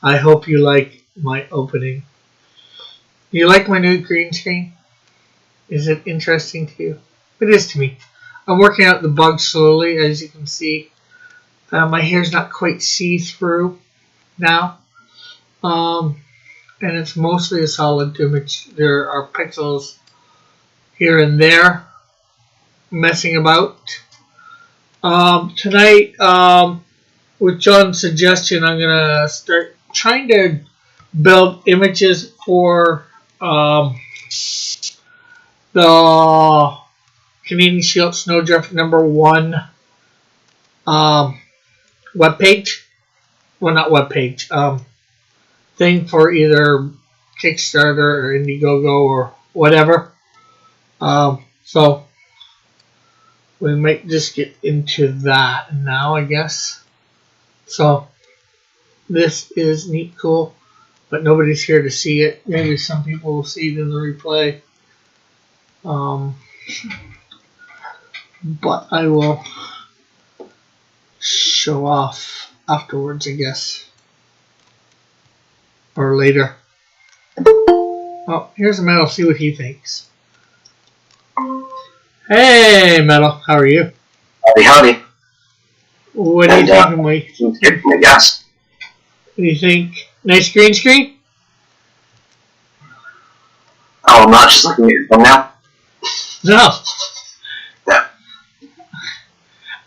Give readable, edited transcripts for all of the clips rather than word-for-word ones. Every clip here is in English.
I hope you like my opening. You like my new green screen? Is it interesting to you? It is to me. I'm working out the bugs slowly, as you can see. My hair's not quite see-through now. And it's mostly a solid image. There are pixels here and there messing about. Tonight, with John's suggestion, I'm going to start trying to build images for the Canadian Shield Snowdrift #1 webpage. Well, not webpage. Thing for either Kickstarter or Indiegogo or whatever. So we might just get into that now, I guess. So this is neat, cool, but nobody's here to see it. Maybe some people will see it in the replay. But I will show off afterwards, I guess. Or later. Oh, here's Metal. See what he thinks. Hey, Metal. How are you? Howdy. What do you think of my... I guess. What do you think? Nice green screen? Oh, I'm not just looking at your phone now? No. Yeah.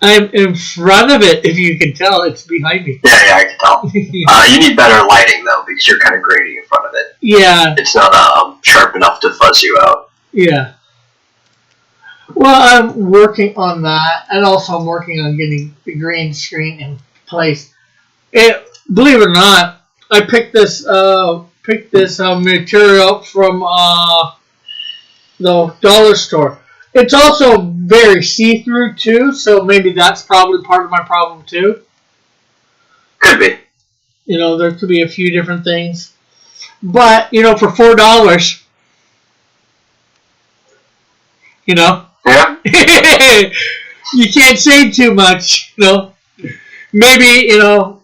I'm in front of it, if you can tell. It's behind me. Yeah, I can tell. You need better lighting, though, because you're kind of grainy in front of it. Yeah. It's not sharp enough to fuzz you out. Yeah. Well, I'm working on that, and also I'm working on getting the green screen in place. Believe it or not, I picked this material from the dollar store. It's also very see-through too, so maybe that's probably part of my problem too. Could be. You know, there could be a few different things, but you know, for $4, you know. Yeah. You can't say too much, you know. Maybe, you know,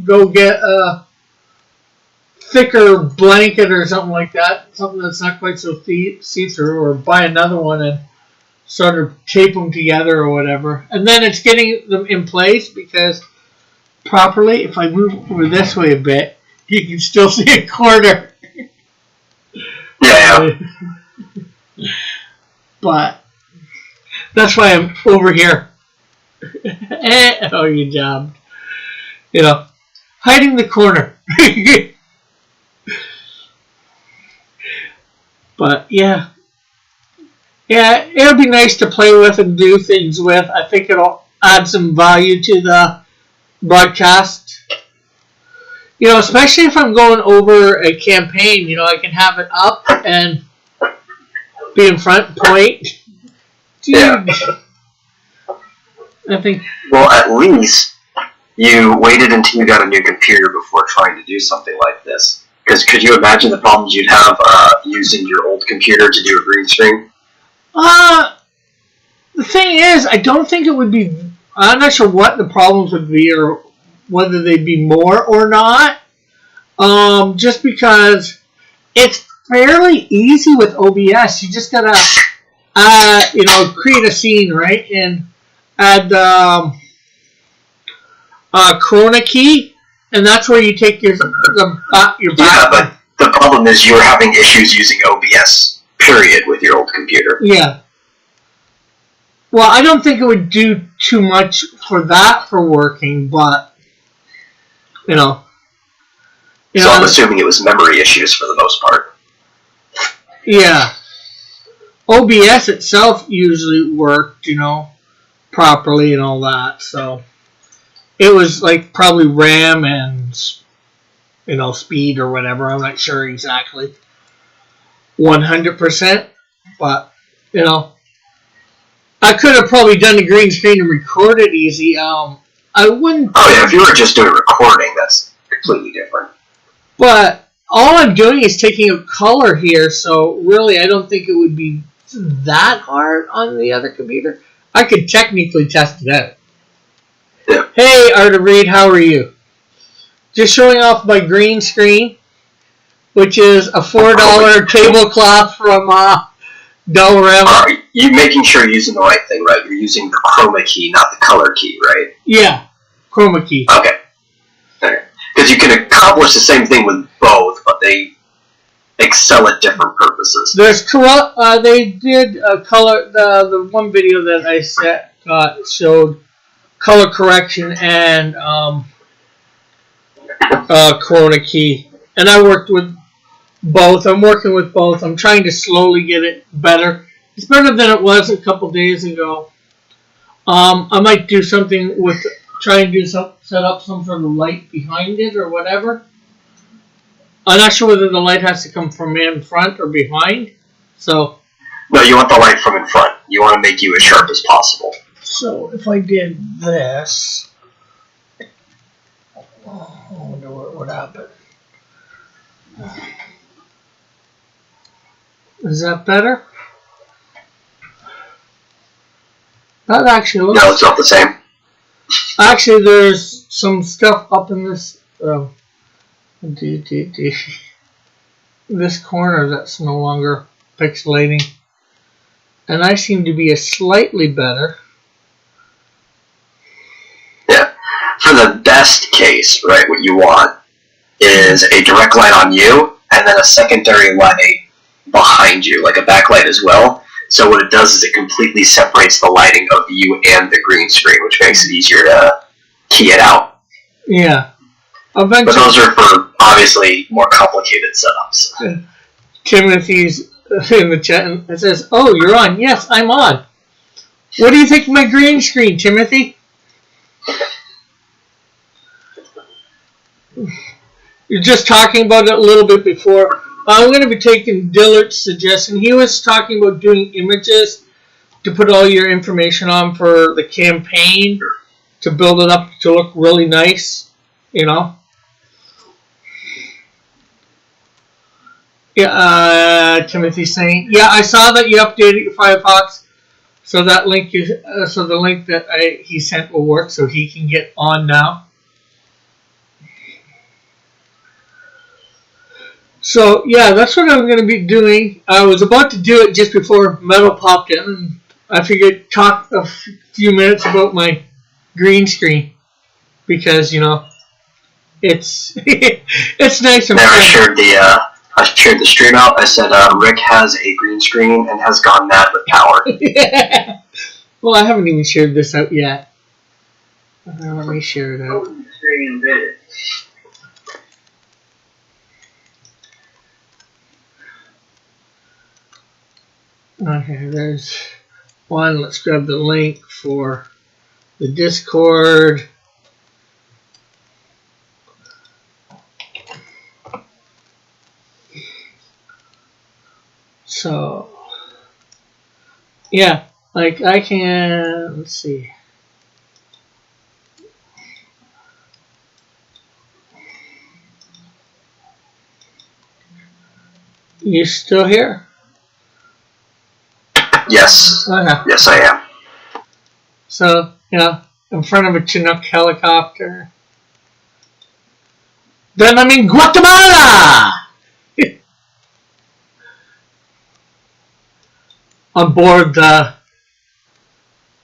go get a thicker blanket or something like that. Something that's not quite so see-through, or buy another one and sort of tape them together or whatever. And then it's getting them in place because properly, if I move over this way a bit, you can still see a corner. Yeah. But that's why I'm over here. Oh, you jobbed. You know, hiding the corner. But yeah, it'll be nice to play with and do things with. I think it'll add some value to the broadcast. You know, especially if I'm going over a campaign. You know, I can have it up and be in front, point. Yeah. I think. Well, at least you waited until you got a new computer before trying to do something like this. Because could you imagine the problems you'd have using your old computer to do a green screen? The thing is, I don't think it would be. I'm not sure what the problems would be, or whether they'd be more or not. Just because it's fairly easy with OBS. You just gotta, you know, create a scene, right, and add Corona key, and that's where you take your back. Yeah, but the problem is you're having issues using OBS, period, with your old computer. Yeah. Well, I don't think it would do too much for that for working, but you know. So I'm assuming it was memory issues for the most part. Yeah. OBS itself usually worked, you know, properly and all that. So it was like probably RAM and, you know, speed or whatever. I'm not sure exactly 100%, but you know, I could have probably done the green screen and recorded easy. I wouldn't. Oh yeah, if you were just doing recording, that's completely different. But all I'm doing is taking a color here, so really I don't think it would be that hard on the other computer. I could technically test it out. Yeah. Hey, Art of Reed, how are you? just showing off my green screen, which is a $4 tablecloth from Dollarama. Are you making sure you're using the right thing, right? You're using the chroma key, not the color key, right? Yeah, chroma key. Okay. Because you can accomplish the same thing with both, but they excel at different purposes. They did color. The one video that I showed color correction and Corona key, and I worked with both. I'm working with both. I'm trying to slowly get it better. It's better than it was a couple days ago. I might do something with trying to set up some sort of light behind it or whatever. I'm not sure whether the light has to come from in front or behind. So no, you want the light from in front. You want to make you as sharp as possible. So if I did this, I wonder what would happen. Is that better? That actually looks... No, it's not the same. Actually, there's some stuff up in this this corner that's no longer pixelating. And I seem to be a slightly better. Yeah. For the best case, right, what you want is a direct light on you and then a secondary light behind you, like a backlight as well. So what it does is it completely separates the lighting of you and the green screen, which makes it easier to key it out. Yeah. But those are for, obviously, more complicated setups. Timothy's in the chat and it says, "Oh, you're on." Yes, I'm on. What do you think of my green screen, Timothy? You're just talking about it a little bit before. I'm going to be taking Dillard's suggestion. He was talking about doing images to put all your information on for the campaign to build it up to look really nice, you know. Yeah, Timothy's saying, yeah, I saw that you updated your Firefox, so that link so the link that he sent will work, so he can get on now. So yeah, that's what I'm going to be doing. I was about to do it just before Metal popped in, and I figured talk a few minutes about my green screen because you know it's it's nice and fun. I shared the stream out. I said Rick has a green screen and has gone mad with power. Yeah. Well, I haven't even shared this out yet. Let me share it out. Okay, there's one. Let's grab the link for the Discord. So, yeah, like I can, let's see. You still here? Yes. Okay. Yes, I am. So, you know, in front of a Chinook helicopter. Then I'm in Guatemala! On board the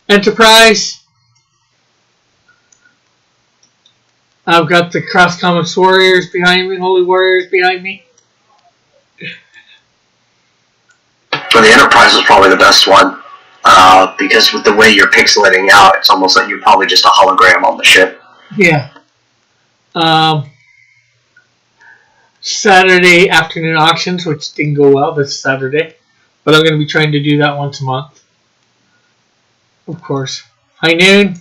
Enterprise. I've got the Cross Comics Warriors behind me, Holy Warriors behind me. Well, the Enterprise is probably the best one, because with the way you're pixelating out, it's almost like you're probably just a hologram on the ship. Yeah. Saturday afternoon auctions, which didn't go well this Saturday. But I'm going to be trying to do that once a month. Of course. High noon.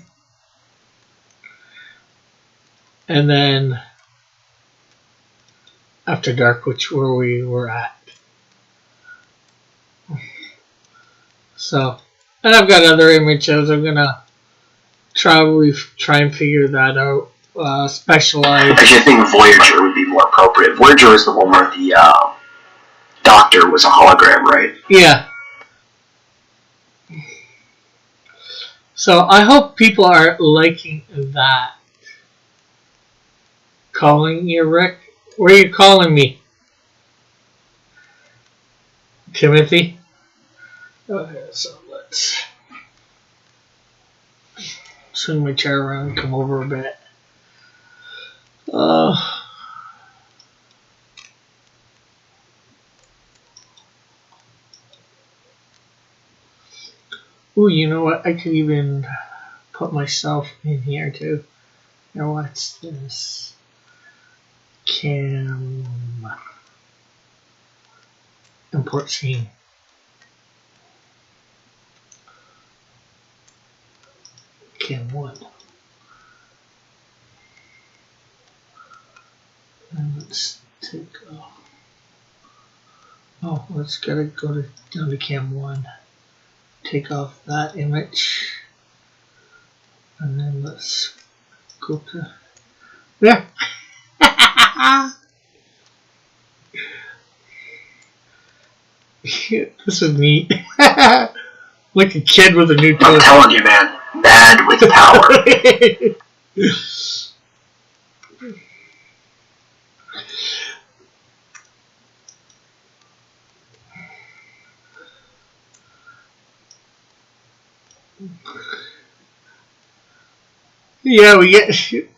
And then after dark, where we were at. So, and I've got other images. I'm going to try and figure that out. Specialized. Actually, I think Voyager would be more appropriate. Voyager is the one where the Doctor was a hologram, right? Yeah. So I hope people are liking that. Calling you, Rick? Where are you calling me? Timothy? Okay, so let's swing my chair around and come over a bit. Ooh, you know what? I could even put myself in here too. Now what's this? Cam import scene. Cam 1. And let's take let's gotta go down to Cam 1. Take off that image. And then let's go to there. This is neat. Like a kid with a new toy. I'm telling you, man. Mad with power. Yeah, we get.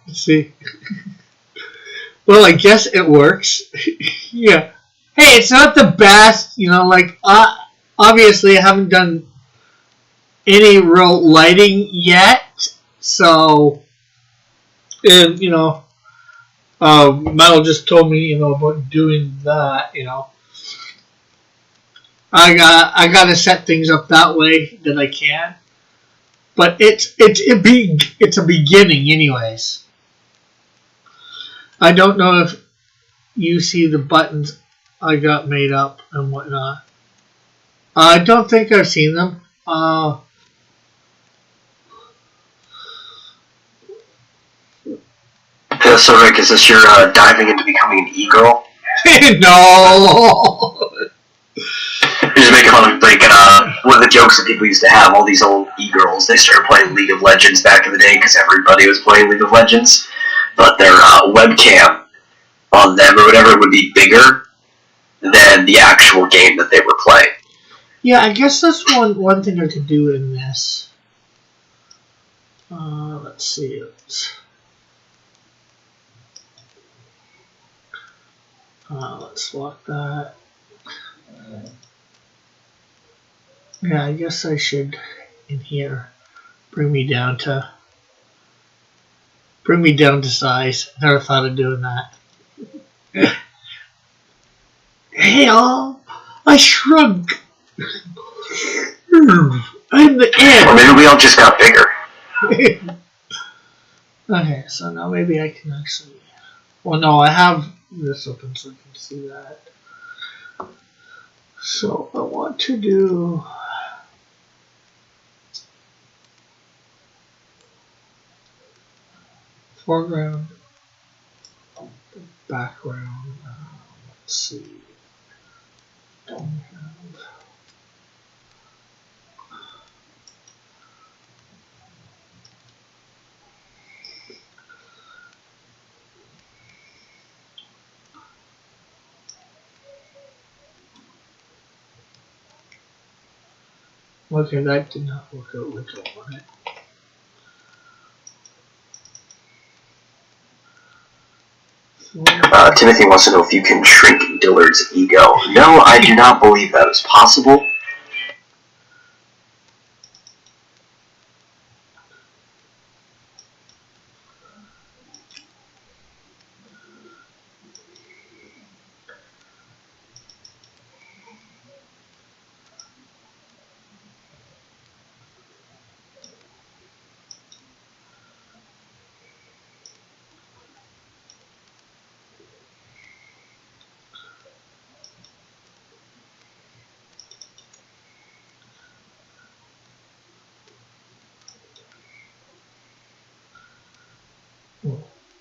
Let's see. Well, I guess it works. Yeah. Hey, it's not the best, like, obviously I haven't done any real lighting yet, so, and, Metal just told me, about doing that, I gotta set things up that way that I can, but it's a beginning anyways. I don't know if you see the buttons I got made up and whatnot. I don't think I've seen them. So, Rick, is this your diving into becoming an e-girl? No! You're just making fun of, like, one of the jokes that people used to have, all these old e-girls, they started playing League of Legends back in the day because everybody was playing League of Legends, but their webcam on them or whatever would be bigger than the actual game that they were playing. Yeah, I guess that's one thing I could do in this. Let's see. Let's lock that. Yeah, I guess I should, in here, bring me down to size. Never thought of doing that. Hey, all! I shrunk! I'm the ant! Or maybe we all just got bigger. Okay, so now maybe I can actually... Well, no, I have this open so I can see that. So I want to do... foreground, background, let's see. Don't have... Okay, that did not work out like I wanted. Timothy wants to know if you can shrink Dillard's ego. No, I do not believe that is possible.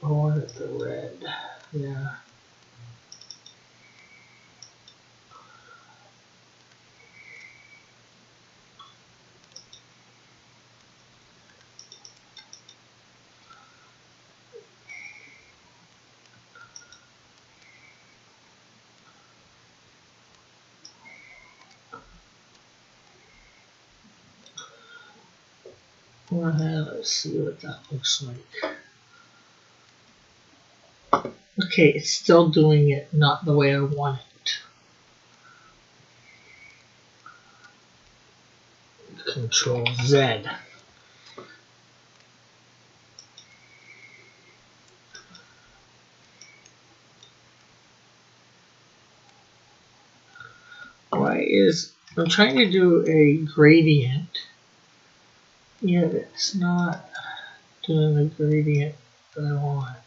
I wanted the red. Yeah. Let's see what that looks like. Okay, it's still doing it not the way I want it. Control Z. I'm trying to do a gradient, yet it's not doing the gradient that I want.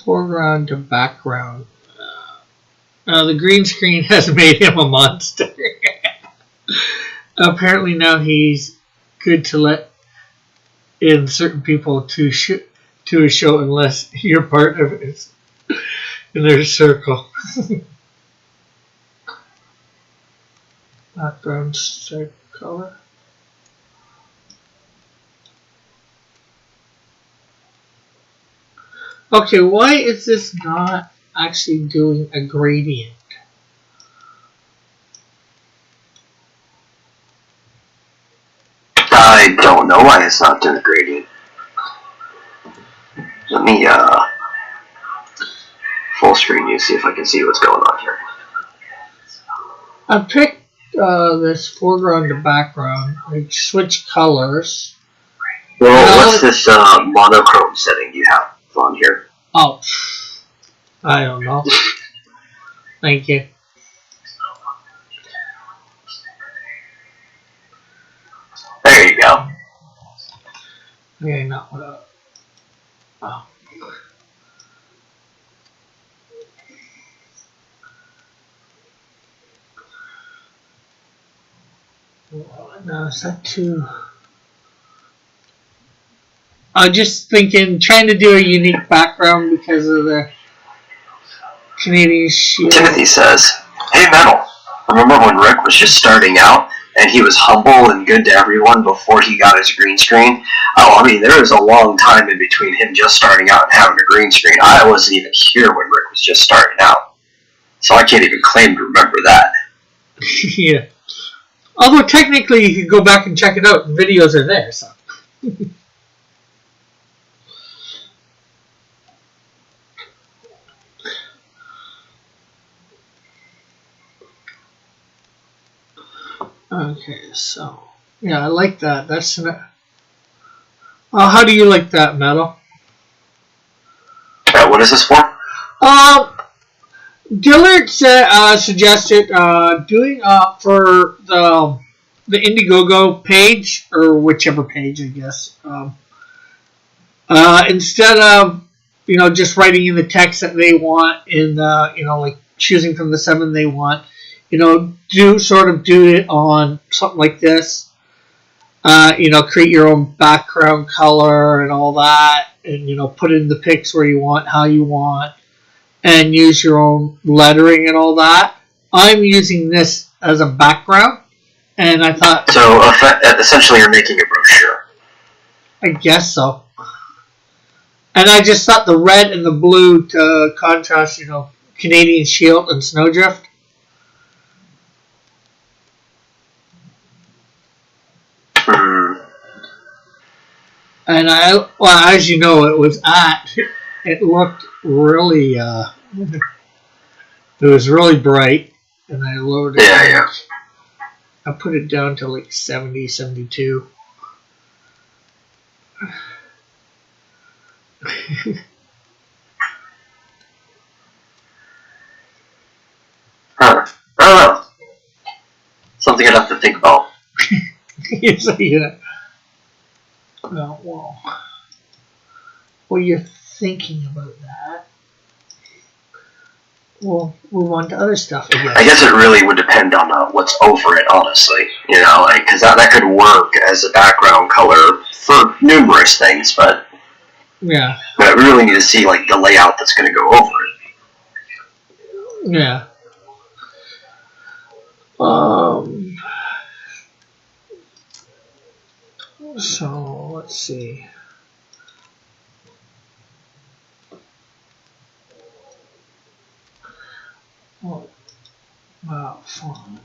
Foreground to background. The green screen has made him a monster. Apparently now he's good to let in certain people to a show unless you're part of it in their circle. Background stripe color. Okay, why is this not actually doing a gradient? I don't know why it's not doing a gradient. Let me full screen you, see if I can see what's going on here. I picked this foreground to background. I switch colors. Well, what's this monochrome setting you have on here? Oh, I don't know. Thank you. There you go. Okay, not what. Oh. No, is that too? I'm just thinking, trying to do a unique background because of the Canadian Shield. Timothy says, "Hey, Metal. Remember when Rick was just starting out and he was humble and good to everyone before he got his green screen? Oh, I mean, there was a long time in between him just starting out and having a green screen. I wasn't even here when Rick was just starting out, so I can't even claim to remember that." Yeah. Although technically you can go back and check it out. The videos are there, so. Okay, so yeah, I like that. That's an. How do you like that, Metal? What is this for? Dillard suggested doing for the Indiegogo page or whichever page, I guess. Instead of just writing in the text that they want in like choosing from the 7 they want, do it on something like this. Create your own background color and all that, and put in the pics where you want, how you want, and use your own lettering and all that. I'm using this as a background, and I thought. So essentially, you're making a brochure. I guess so. And I just thought the red and the blue to contrast, Canadian Shield and Snowdrift. And as you know, it looked really, it was really bright, and I lowered it. Yeah. I put it down to like 70, 72. I don't know. Something I'd have to think about. Well, you're thinking about that. We'll move on to other stuff again. I guess it really would depend on what's over it, honestly. Because that could work as a background color for numerous things, but yeah. But we really need to see like the layout that's going to go over it. Yeah. So let's see. font.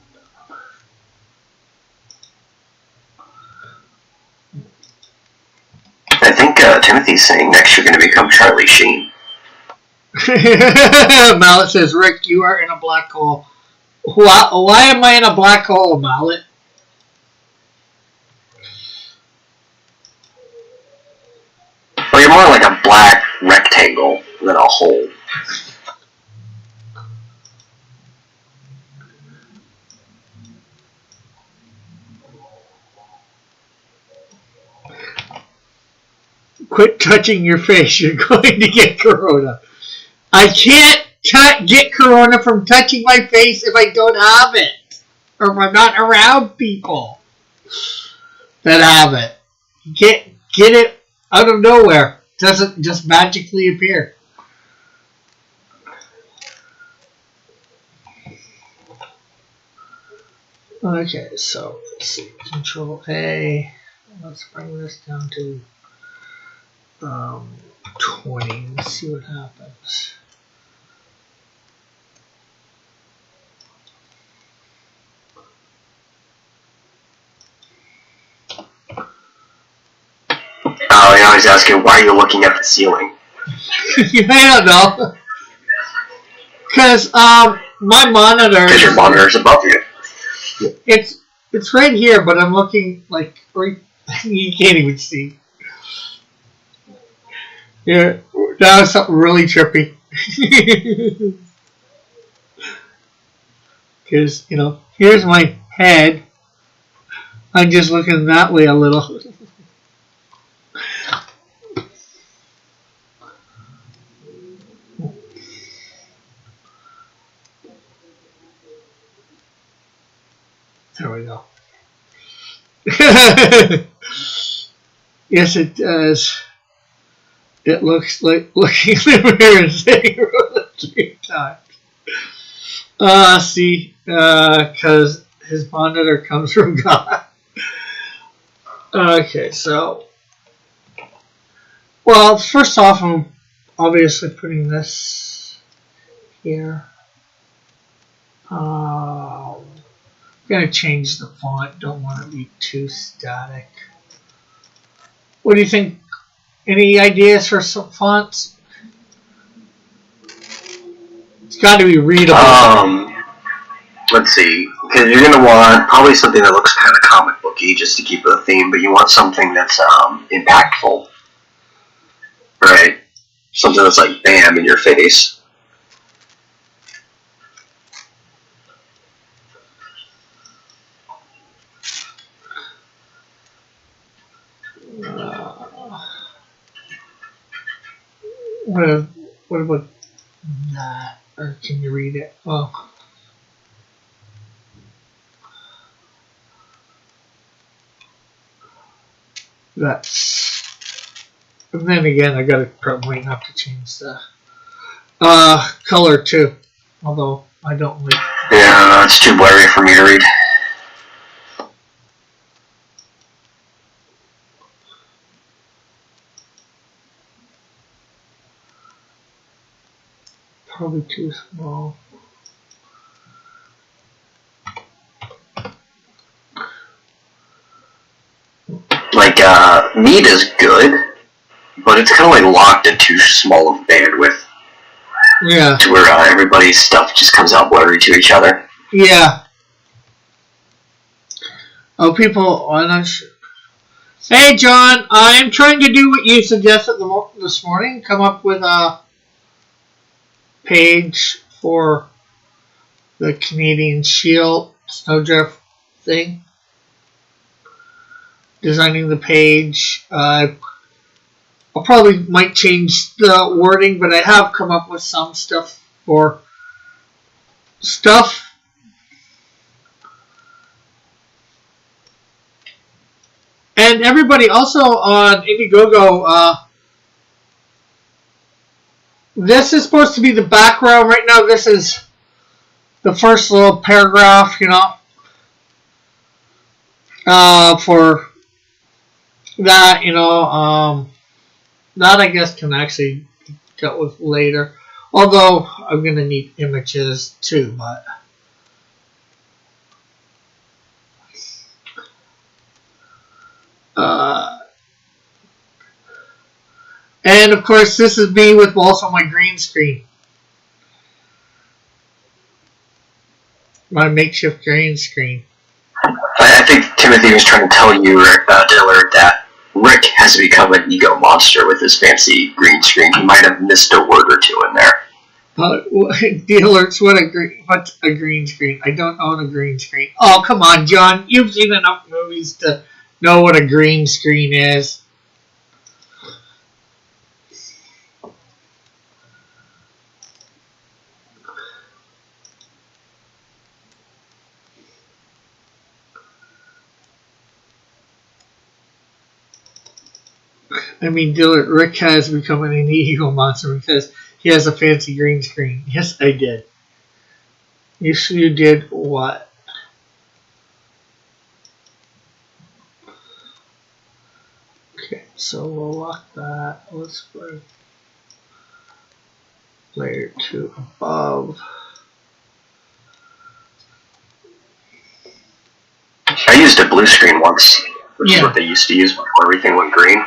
I think Timothy's saying next you're going to become Charlie Sheen. Mallet says, Rick, you are in a black hole. Why am I in a black hole, Mallet? Well, you're more like a black rectangle than a hole. Quit touching your face. You're going to get corona. I can't get corona from touching my face if I don't have it. Or if I'm not around people that have it. Get it out of nowhere. It doesn't just magically appear. Okay, so let's see. Control A. Let's bring this down to 20. Let's see what happens. Oh, I always ask you, why are you looking at the ceiling? I don't know. Because my monitor. Because your monitor's above you. It's right here, but I'm looking like right. You can't even see. Yeah, that was something really trippy. Because, here's my head. I'm just looking that way a little. There we go. Yes, it does. It looks like looking in the mirror and saying it 3 times. See, because his monitor comes from God. Okay, so, well, first off, I'm obviously putting this here. I'm going to change the font. Don't want to be too static. What do you think? Any ideas for some fonts? It's got to be readable. Let's see. Because you're going to want probably something that looks kind of comic booky just to keep with the theme, but you want something that's impactful. Right? Something that's like bam in your face. What about that? Or can you read it? Oh. That's. And then again, I gotta probably have to change the color too. Although I don't like. Yeah, it's too blurry for me to read. Probably too small. Like, Mead is good, but it's kind of like locked in too small of bandwidth. Yeah. To where everybody's stuff just comes out blurry to each other. Yeah. Oh, people, I'm not sure. Hey, John, I'm trying to do what you suggested this morning. Come up with a page for the Canadian Shield Snowdrift thing. Designing the page. I probably might change the wording, but I have come up with some stuff for stuff. And everybody also on Indiegogo, this is supposed to be the background. Right now, this is the first little paragraph, for that, that I guess can actually be dealt with later. Although I'm going to need images too, but And of course, this is me with also my green screen. My makeshift green screen. I think Timothy was trying to tell you, Dillard, that Rick has become an ego monster with his fancy green screen. He might have missed a word or two in there. Dealers, what's a green screen? I don't own a green screen. Oh, come on, John. You've seen enough movies to know what a green screen is. I mean, Dillard, Rick has become an ego monster because he has a fancy green screen. Yes, I did. Yes, you did what? Okay, so we'll lock that. Let's go layer 2 above. I used a blue screen once, which is what they used to use before everything went green.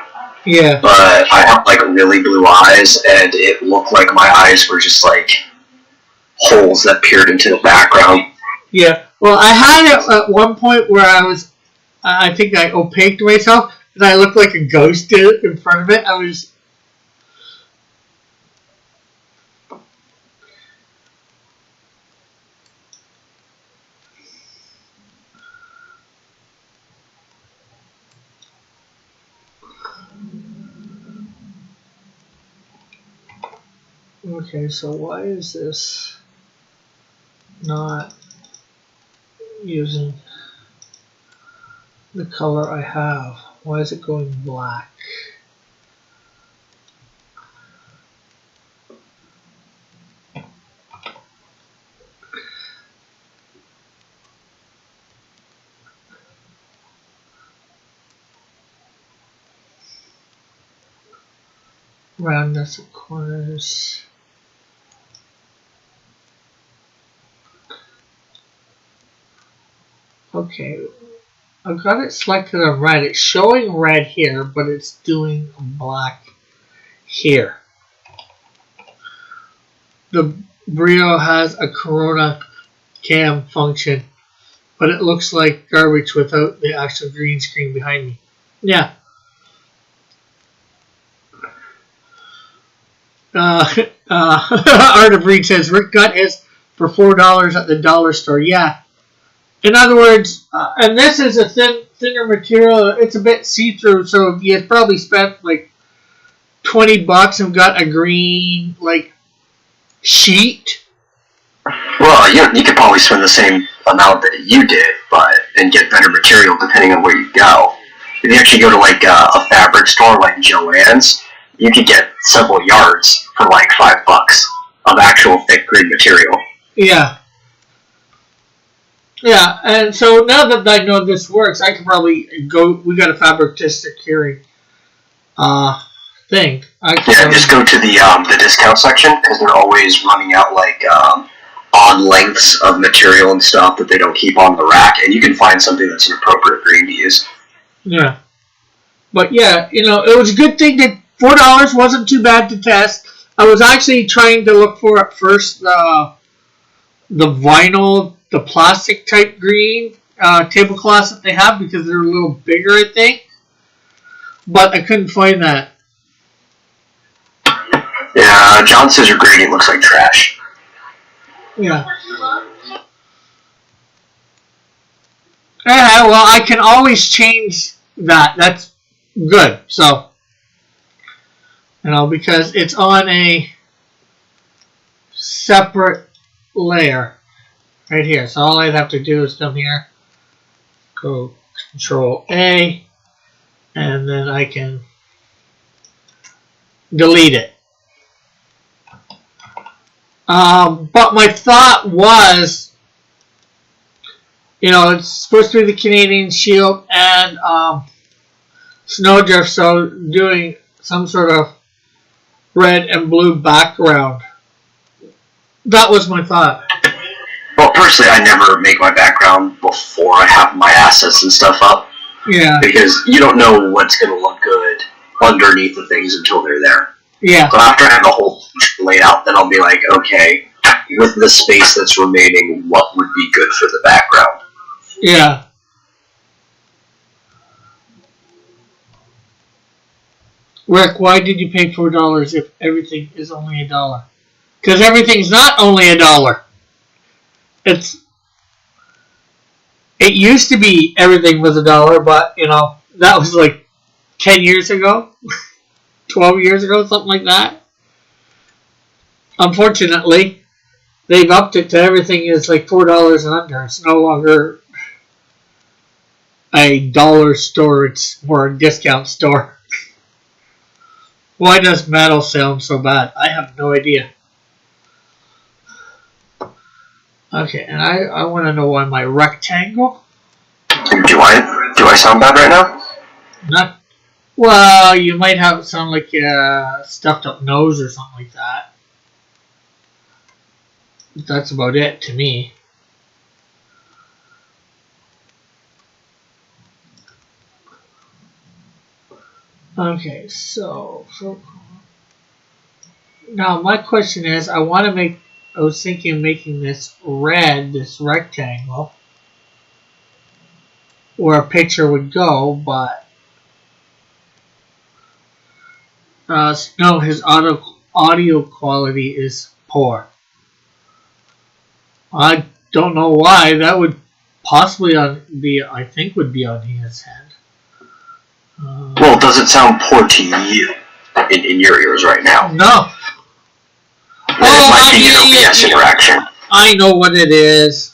Yeah. But I have like really blue eyes, and it looked like my eyes were just like holes that peered into the background. Yeah. Well, I had it at one point where I think I opaqued myself, and I looked like a ghost in front of it. I was. Okay, so why is this not using the color I have? Why is it going black? Roundness of corners. Okay, I've got it selected on red. It's showing red here, but it's doing black here. The Brio has a Corona cam function, but it looks like garbage without the actual green screen behind me. Yeah. Art of Reed says Rick got his for $4 at the dollar store. Yeah. In other words, and this is a thinner material. It's a bit see-through, so you probably spent like $20 and got a green like sheet. Well, you could probably spend the same amount that you did, and get better material depending on where you go. If you actually go to like a fabric store like Joann's, you could get several yards for like $5 of actual thick green material. Yeah. Yeah, and so now that I know this works, I can probably go. We got a fabricistic curing thing. Just go to the discount section because they're always running out like odd lengths of material and stuff that they don't keep on the rack, and you can find something that's an appropriate green to use. Yeah, but yeah, it was a good thing that $4 wasn't too bad to test. I was actually trying to look for at first the vinyl. The plastic type green tablecloths that they have because they're a little bigger, I think. But I couldn't find that. Yeah, John says your grading looks like trash. Yeah. Yeah, well, I can always change that. That's good. So, because it's on a separate layer. Right here. So all I'd have to do is come here, go Control A, and then I can delete it. But my thought was, it's supposed to be the Canadian Shield and Snowdrift, so doing some sort of red and blue background. That was my thought. Well, personally, I never make my background before I have my assets and stuff up. Yeah. Because you don't know what's going to look good. underneath the things until they're there. Yeah. So after I have the whole laid out, then I'll be like, okay, with the space that's remaining, what would be good for the background? Yeah. Rick, why did you pay $4 if everything is only $1? Because everything's not only $1. It used to be everything was $1, but that was like 10 years ago, 12 years ago, something like that. Unfortunately, they've upped it to everything is like $4 and under. It's no longer a dollar store, it's more a discount store. Why does metal sound so bad? I have no idea. Okay, and I want to know why my rectangle. Do I sound bad right now? Not well. You might sound like a stuffed up nose or something like that. That's about it to me. Okay, so now my question is, I was thinking of making this red, this rectangle, where a picture would go, but no, his audio quality is poor. I don't know why. That would possibly I think would be on his head. Well, does it sound poor to you in your ears right now? No. Then it might be an OBS interaction. I know what it is.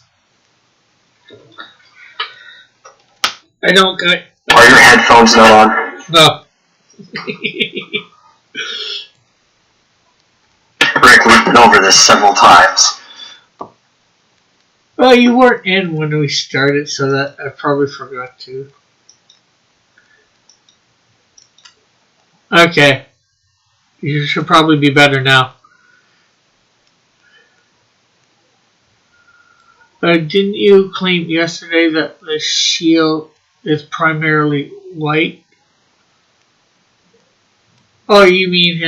I don't get. Are your headphones not on? No. Rick, we've been over this several times. Well, you weren't in when we started, so that I probably forgot to. Okay. You should probably be better now. Didn't you claim yesterday that the shield is primarily white? Oh, you mean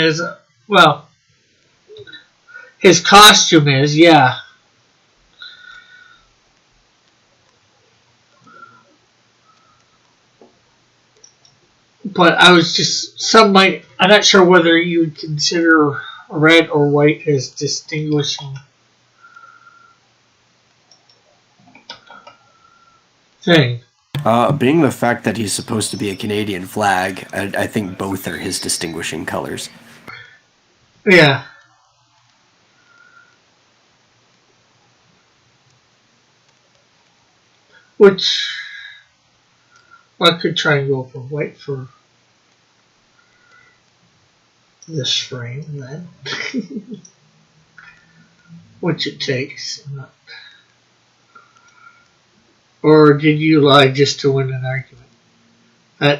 his costume is, yeah. But I was just, I'm not sure whether you would consider red or white as distinguishing thing. Being the fact that he's supposed to be a Canadian flag, I think both are his distinguishing colors. Yeah. Which I could try and go for white for this frame then. Which it takes. Or did you lie just to win an argument?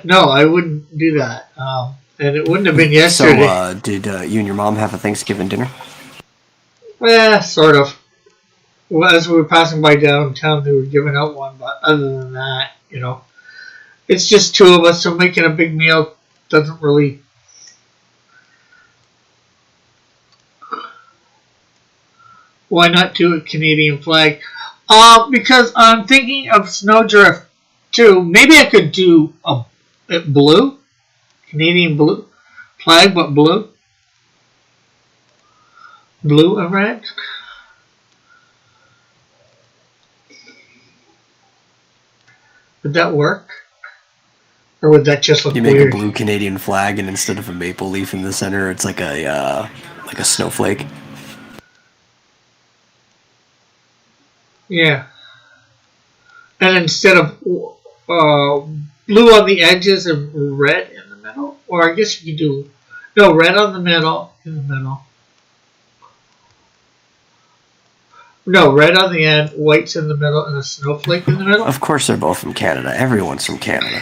No, I wouldn't do that. And it wouldn't have been yesterday. So, did you and your mom have a Thanksgiving dinner? Sort of. Well, as we were passing by downtown, they were giving out one, but other than that, it's just two of us, so making a big meal doesn't really. Why not do a Canadian flag? Because I'm thinking of Snowdrift 2. Maybe I could do a blue, Canadian blue flag, but blue and red. Would that work? Or would that just look you weird? You make a blue Canadian flag, and instead of a maple leaf in the center, it's like a snowflake. Yeah. And instead of blue on the edges and red in the middle? Or I guess you could do... No, red on the middle, in the middle. No, red on the end, white's in the middle, and a snowflake in the middle? Of course they're both from Canada. Everyone's from Canada.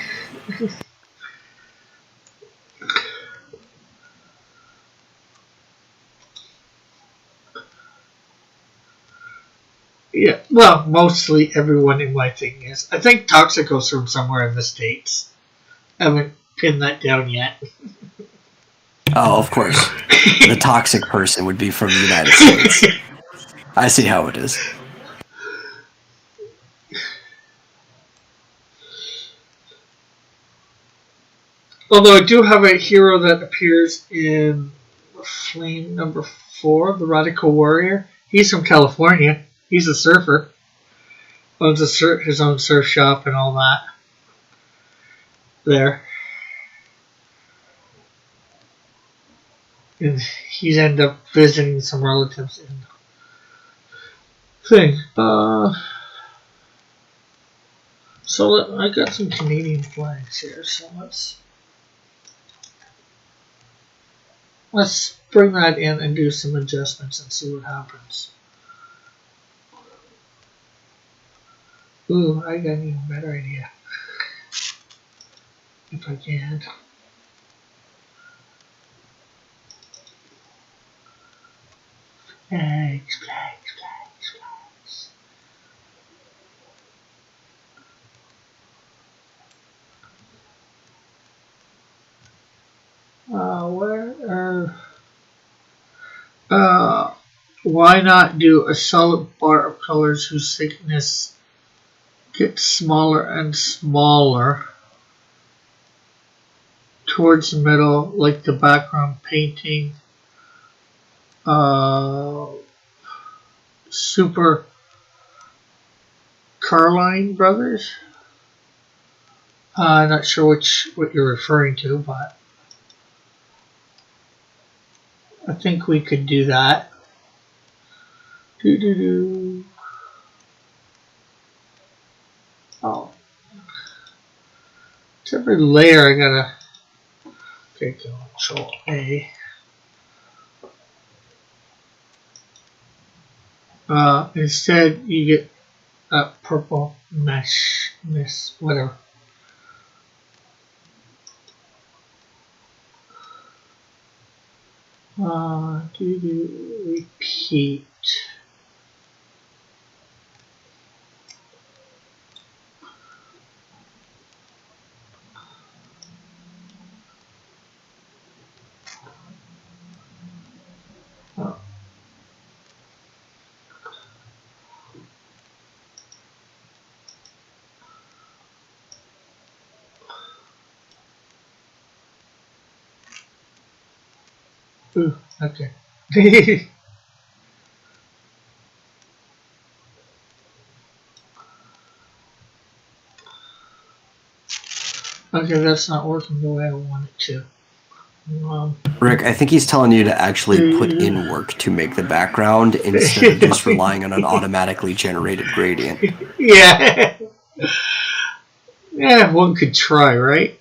Yeah, well, mostly everyone in my thing is. I think Toxico's from somewhere in the States. I haven't pinned that down yet. Oh, of course. The toxic person would be from the United States. I see how it is. Although I do have a hero that appears in Flame number 4, the Radical Warrior. He's from California. He's a surfer. Owns his own surf shop and all that. There. And he's ended up visiting some relatives in thing. So I got some Canadian flags here, so let's bring that in and do some adjustments and see what happens. Ooh, I got an even better idea. If I can. Flags, flags, flags, flags. Why not do a solid bar of colors whose thickness gets smaller and smaller towards the middle, like the background painting? Super Carline Brothers? I'm not sure what you're referring to, but I think we could do that. Oh. It's every layer I gotta Control A. Instead you get a purple mesh, whatever. Repeat. Ooh, okay. Okay, that's not working the way I want it to. Rick, I think he's telling you to actually put in work to make the background instead of just relying on an automatically generated gradient. Yeah. Yeah, one could try, right?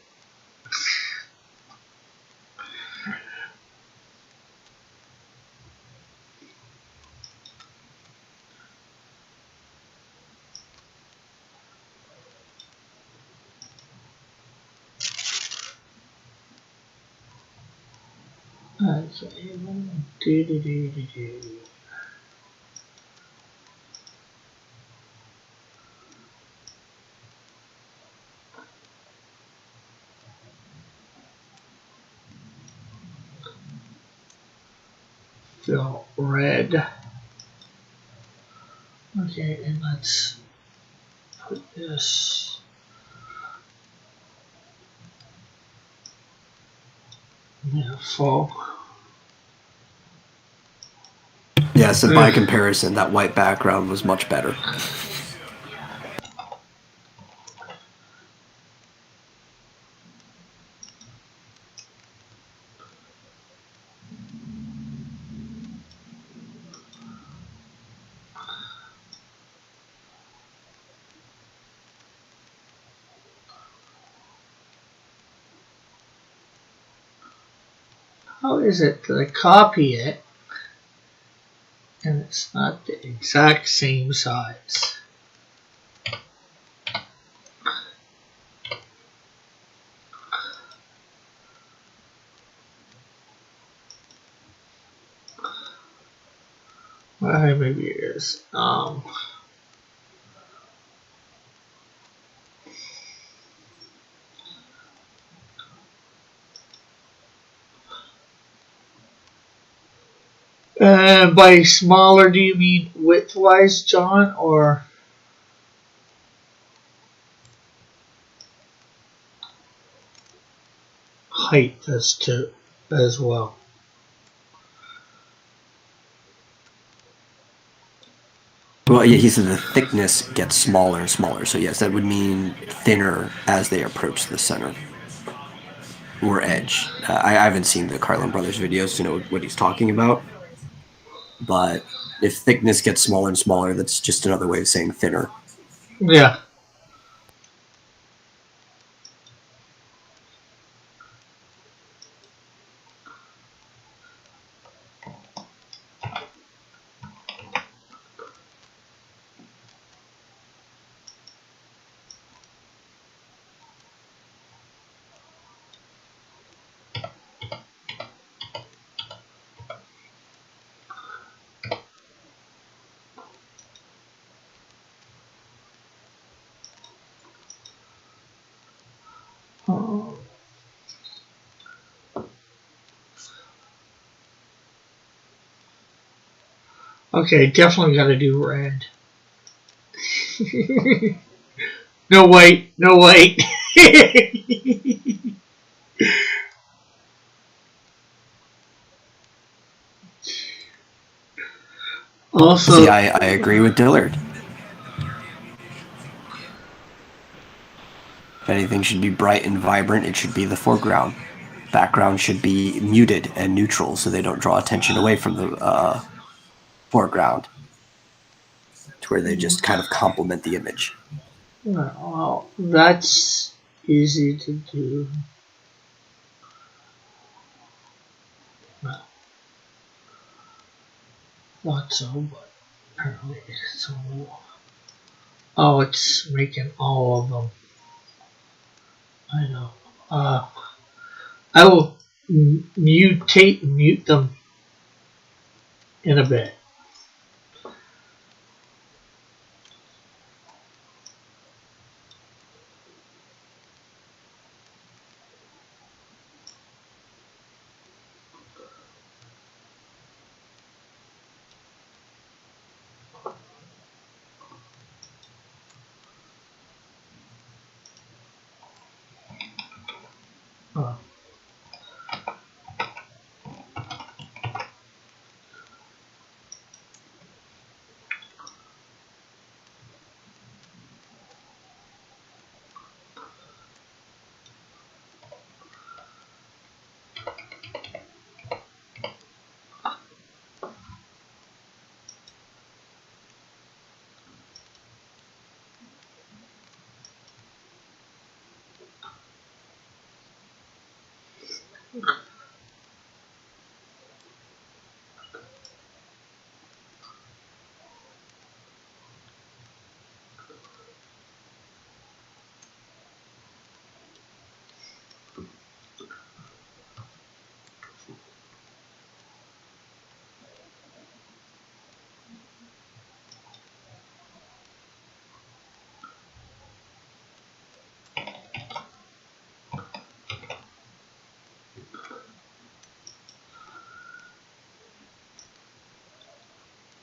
Okay. Fill red. Okay, and let's put this there, full. Yeah, so by comparison, that white background was much better. How is it that I copy it and it's not the exact same size? Well, maybe it is. By smaller, do you mean width-wise, John, or height as well? Well, yeah, he said the thickness gets smaller and smaller. So yes, that would mean thinner as they approach the center or edge. I haven't seen the Carlin Brothers videos to know what he's talking about. But if thickness gets smaller and smaller, that's just another way of saying thinner. Yeah. Okay, definitely got to do red. No white, no white. Also, See, I agree with Dillard. If anything should be bright and vibrant, it should be the foreground. Background should be muted and neutral so they don't draw attention away from the foreground to where they just kind of complement the image. well, that's easy to do. Not so, but apparently it's all. Oh, it's making all of them. I know. I will mute them in a bit. Uh,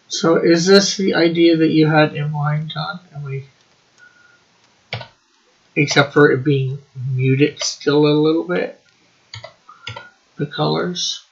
So is this the idea that you had in mind, John? Except for it being muted still a little bit, the colors.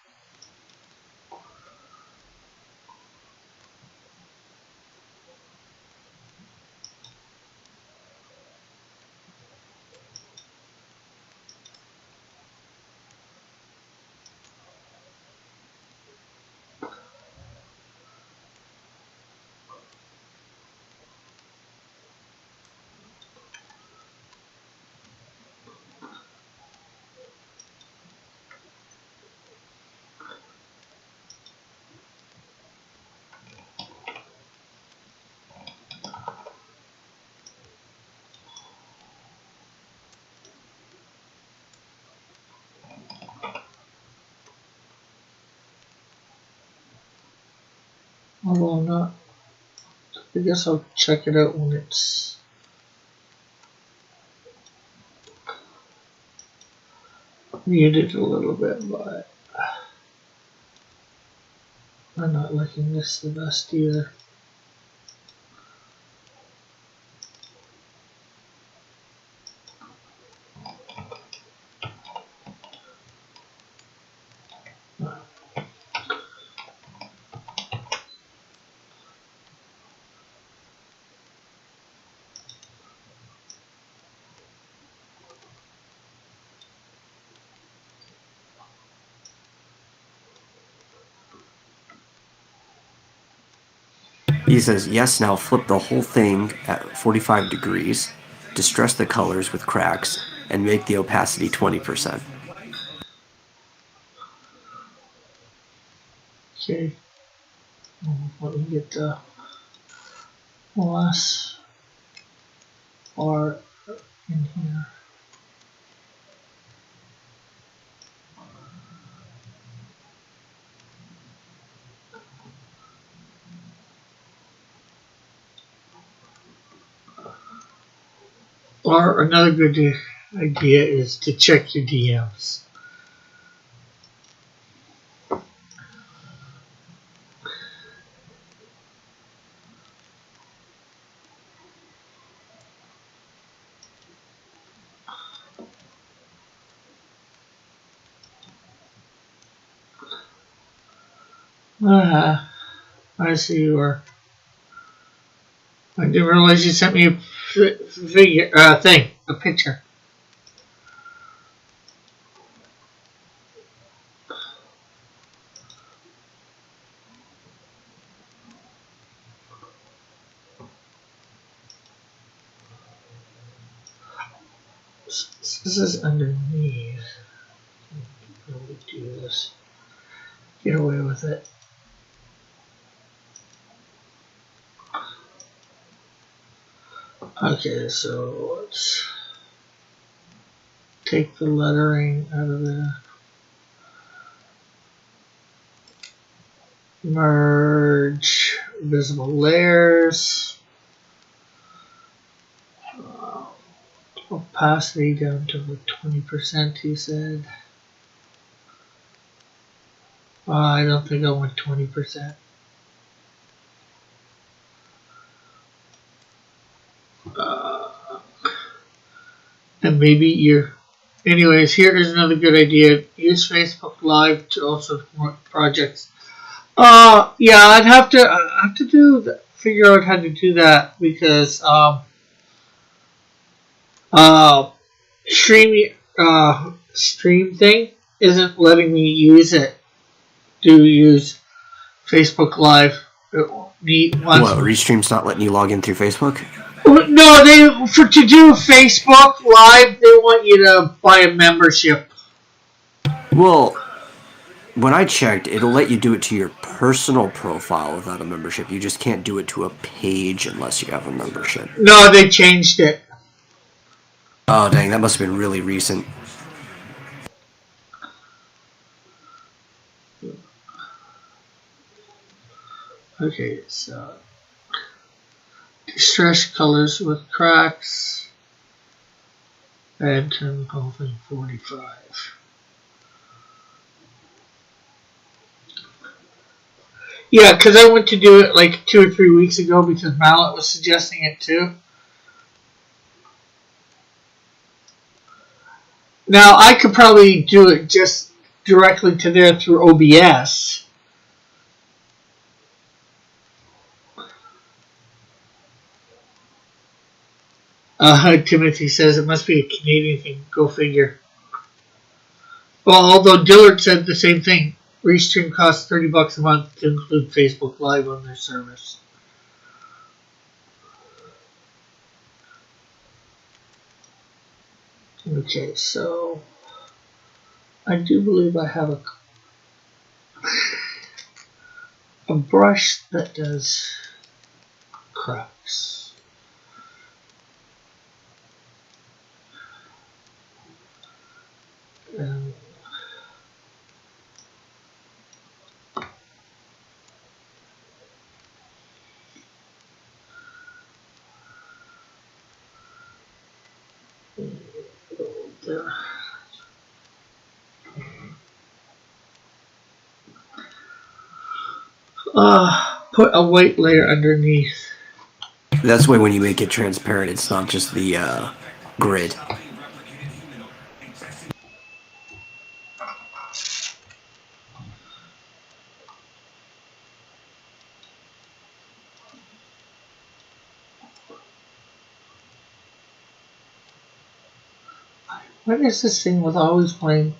Although I'm not, I guess I'll check it out when it's muted a little bit, but I'm not liking this the best either. He says, yes, now flip the whole thing at 45 degrees, distress the colors with cracks, and make the opacity 20%. Okay. Let me get the last part in here. Or another good idea is to check your DMs. I see you are. I didn't realize you sent me a a picture. This is underneath. Let me do this. Get away with it. Okay, so let's take the lettering out of there. Merge visible layers. Opacity down to the 20%, he said. I don't think I want 20%. And maybe you're. Anyways, here is another good idea. Use Facebook Live to also promote projects. Yeah, I have to figure out how to do that because stream stream thing isn't letting me use it. To use Facebook Live. What, Restream's not letting you log in through Facebook? No, to do Facebook Live, they want you to buy a membership. Well, when I checked, it'll let you do it to your personal profile without a membership. You just can't do it to a page unless you have a membership. No, they changed it. Oh, dang, that must have been really recent. Okay, so distress colors with cracks and turn the whole thing 45. Yeah, because I went to do it like 2 or 3 weeks ago because Mallet was suggesting it too. Now, I could probably do it just directly to there through OBS. Timothy says it must be a Canadian thing. Go figure. Well, although Dillard said the same thing. Restream costs $30 a month to include Facebook Live on their service. Okay, so I do believe I have a brush that does cracks. And there. Put a white layer underneath. That's why when you make it transparent, it's not just the grid. What is this thing with always playing?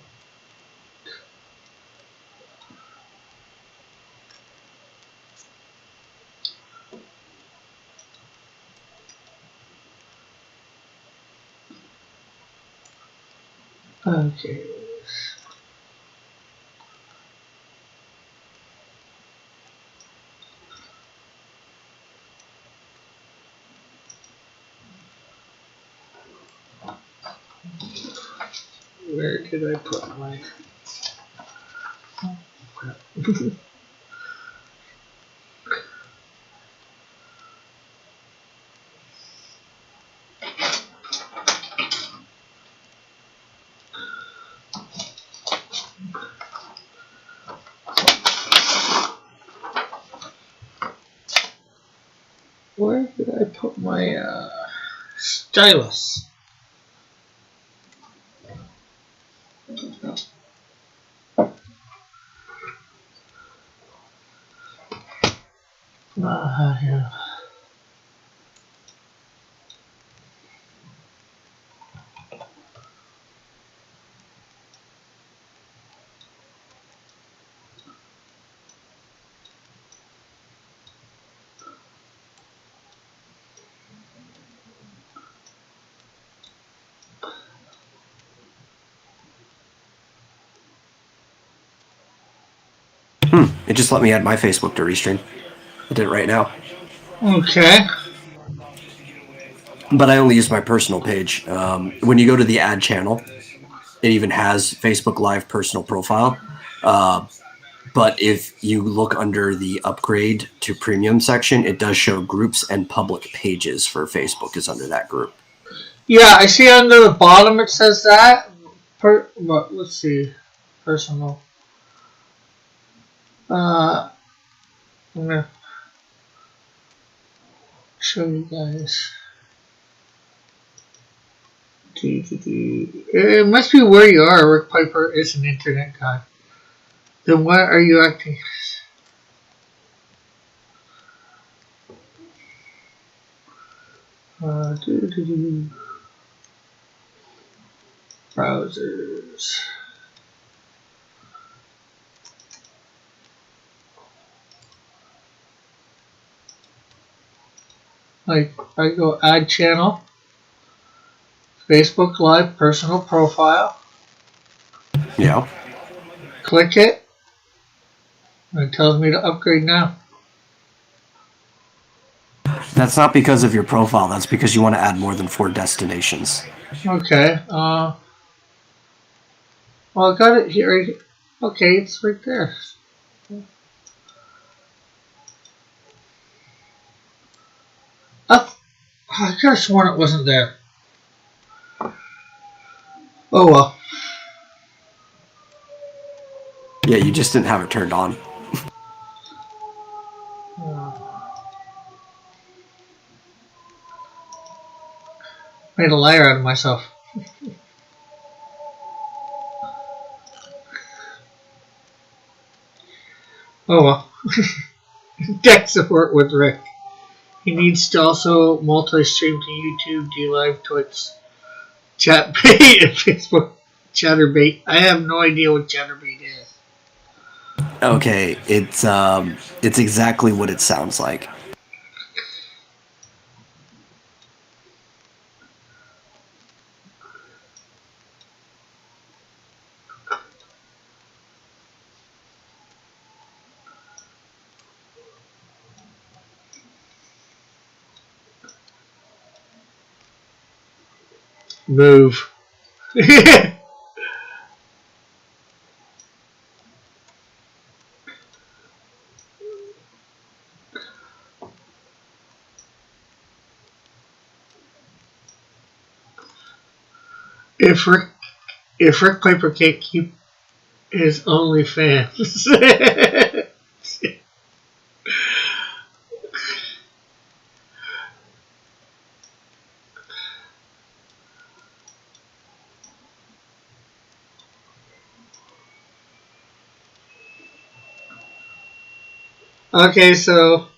Okay. Where did I put my... Oh, crap. Where did I put my stylus? Yeah. It just let me add my Facebook to Restream. I did it right now. Okay. But I only use my personal page. When you go to the add channel, it even has Facebook Live personal profile. But if you look under the upgrade to premium section, it does show groups and public pages for Facebook is under that group. Yeah, I see under the bottom it says that. Let's see. Personal. I'm gonna show you guys. It must be where you are. Rick Piper is an internet guy. Then why are you acting? Browsers. Like, I go add channel, Facebook Live personal profile, Yeah. click it, and it tells me to upgrade now. That's not because of your profile. That's because you want to add more than 4 destinations. Okay, well, I got it here. Okay, it's right there. I could have sworn it wasn't there. Oh well. Yeah, you just didn't have it turned on. Made a liar out of myself. Oh well. Tech support with Rick. He needs to also multi-stream to YouTube, DLive, Twitch, ChatBait, and Facebook ChatterBait. I have no idea what ChatterBait is. Okay, it's exactly what it sounds like. Move. If Rick Piper can't keep his OnlyFans. Okay, so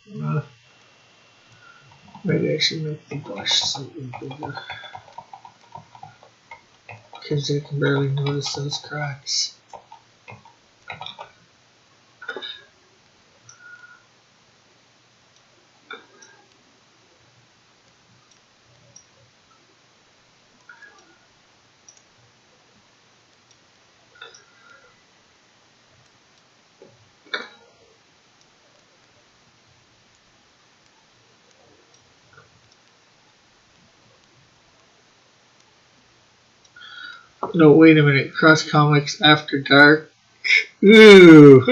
maybe I should make the brush slightly bigger because you can barely notice those cracks. No, wait a minute. Cross Comics After Dark. Ooh.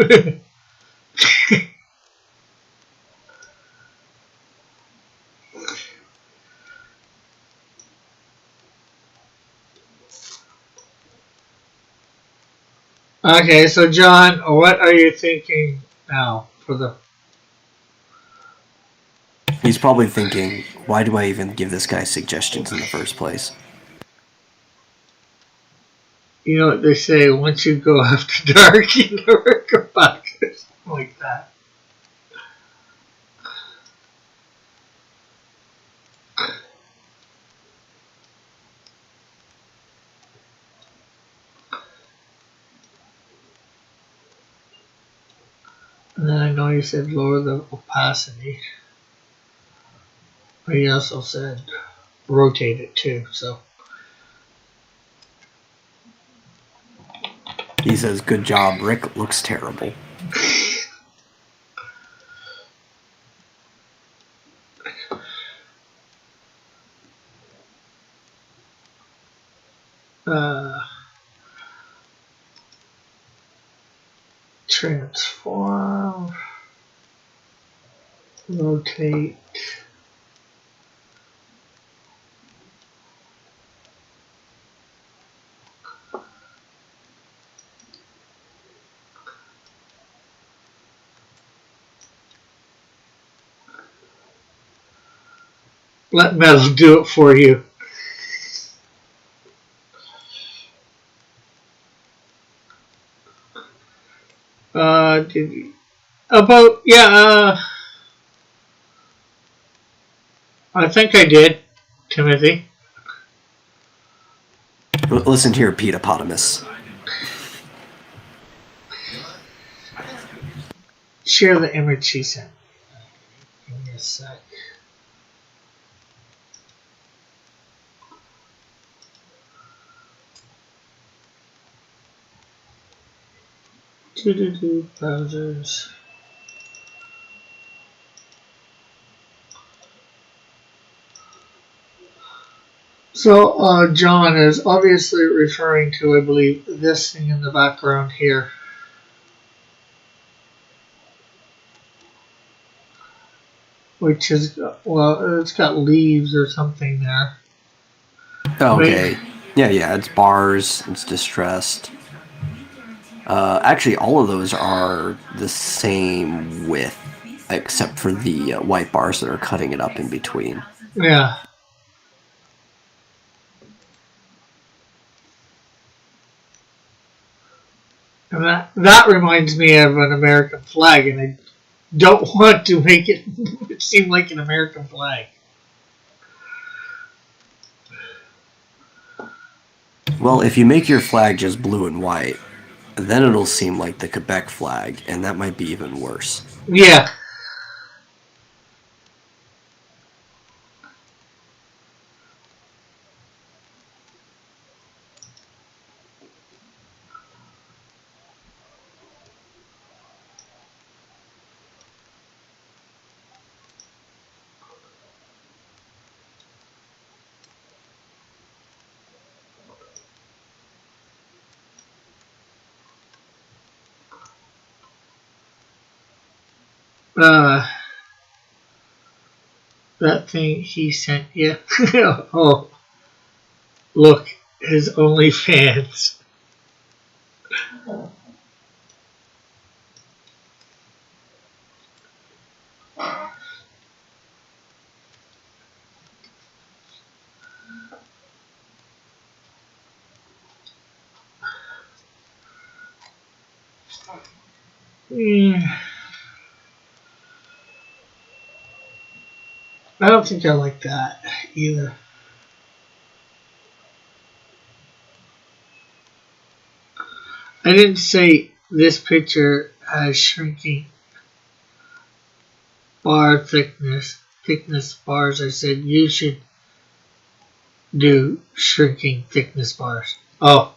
Okay, so John, what are you thinking now for the? He's probably thinking, why do I even give this guy suggestions in the first place? You know what they say? Once you go after dark, you never come back. Or something like that. And then I know you said lower the opacity. But you also said rotate it too. So He says, good job, Rick looks terrible. transform, rotate. Let metal do it for you. Did you, about yeah? I think I did, Timothy. Listen to your Pedopotamus. Share the image she sent. Give me a sec. Browsers. So John is obviously referring to, I believe, this thing in the background here. Which is, well, it's got leaves or something there. Oh, okay. Yeah, it's bars, it's distressed. Actually, all of those are the same width, except for the white bars that are cutting it up in between. Yeah. And that reminds me of an American flag, and I don't want to make it seem like an American flag. Well, if you make your flag just blue and white, then it'll seem like the Quebec flag, and that might be even worse. Yeah. That thing he sent you. Oh, look, his OnlyFans. I don't think I like that either. I didn't say this picture has shrinking bar thickness bars. I said you should do shrinking thickness bars. Oh.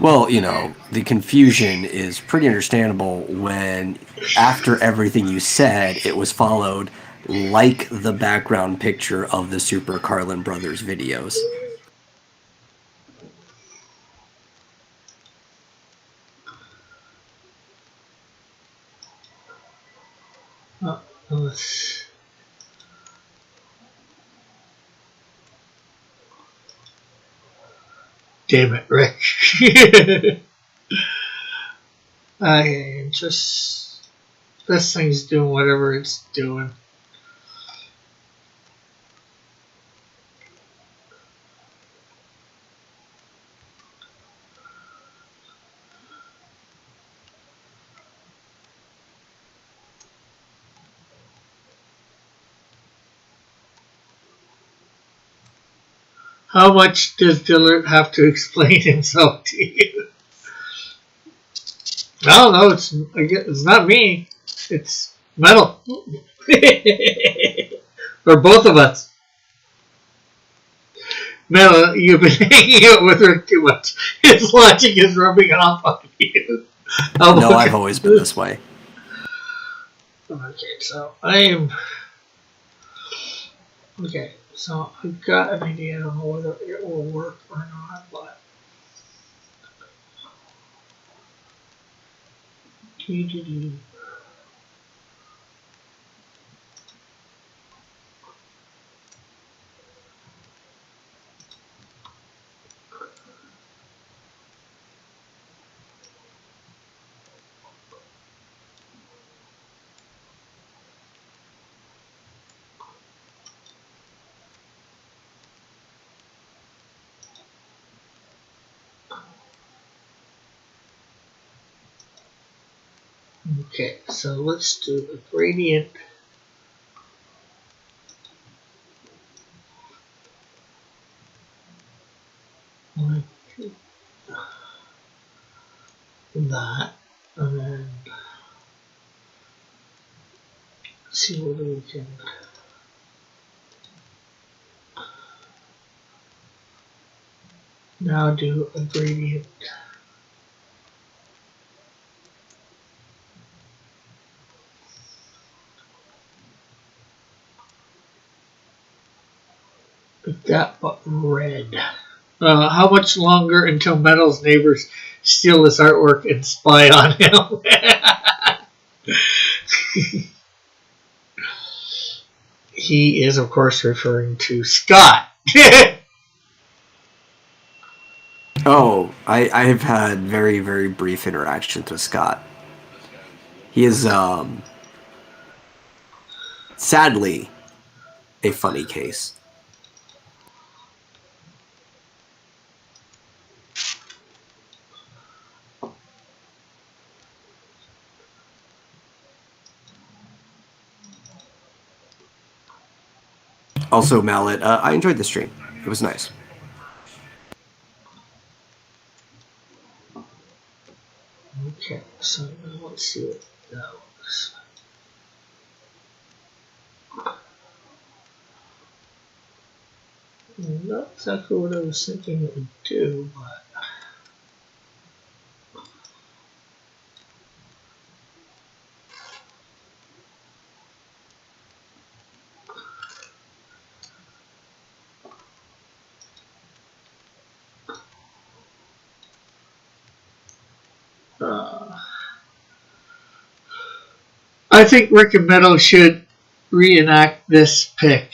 Well, you know, the confusion is pretty understandable when, after everything you said, it was followed like the background picture of the Super Carlin Brothers videos. Let's damn it, Rick. Okay, just this thing's doing whatever it's doing. How much does Dillard have to explain himself to you? I don't know. It's not me. It's Metal. Or both of us. Metal, you've been hanging out with her too much. His logic is rubbing off on you. No, I've always been this way. Okay, so I am. Okay, so I've got an idea. I don't know whether it will work or not, but. Okay, so let's do the gradient. Like that, and then see whether we can. Now do a gradient. Like that, but red. How much longer until Metal's neighbors steal this artwork and spy on him? He is, of course, referring to Scott. Oh, I have had very, very brief interactions with Scott. He is, sadly, a funny case. Also, Mallet, I enjoyed the stream. It was nice. Okay, so now let's see what that looks. Not exactly what I was thinking it would do, but. I think Rick and Meadow should reenact this pick.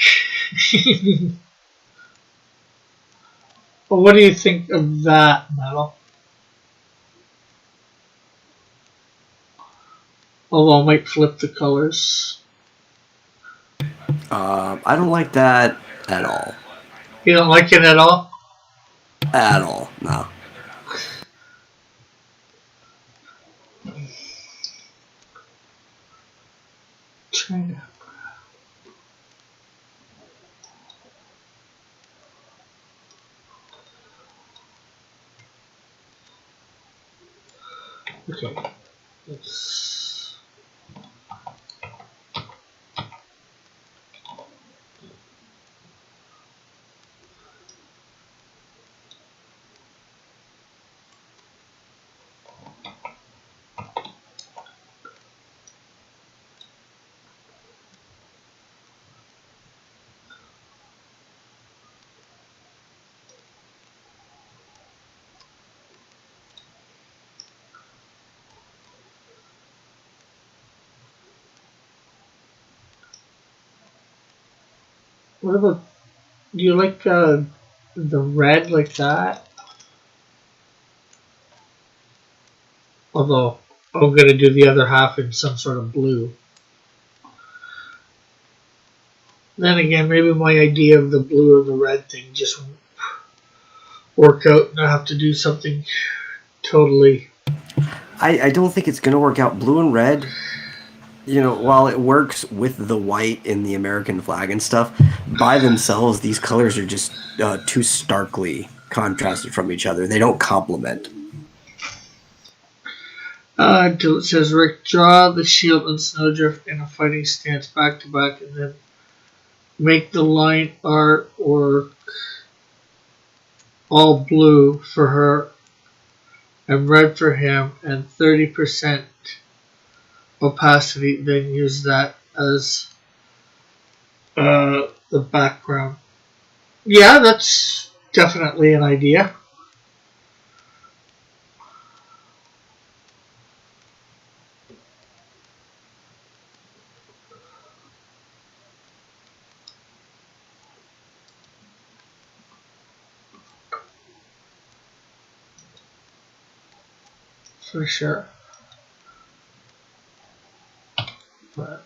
Well, what do you think of that, Metal? Although I might flip the colors. I don't like that at all. You don't like it at all? At all, no. Trying to. Okay. Let's... What about, do you like the red like that? Although, I'm going to do the other half in some sort of blue. Then again, maybe my idea of the blue or the red thing just won't work out and I have to do something totally... I don't think it's going to work out. Blue and red, you know, while it works with the white in the American flag and stuff, by themselves, these colors are just too starkly contrasted from each other. They don't complement. Until it says, Rick, draw the shield and Snowdrift in a fighting stance back to back and then make the line art or all blue for her and red for him and 30% opacity, then use that as the background. Yeah, that's definitely an idea. For sure. But,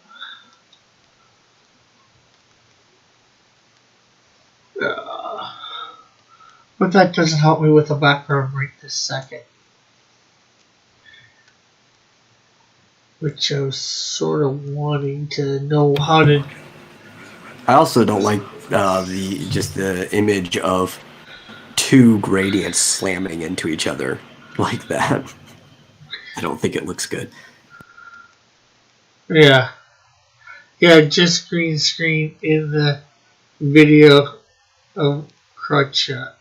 but that doesn't help me with the background right this second. Which I was sort of wanting to know how to... I also don't like the image of two gradients slamming into each other like that. I don't think it looks good. Yeah. Yeah, just green screen in the video of crotch shot.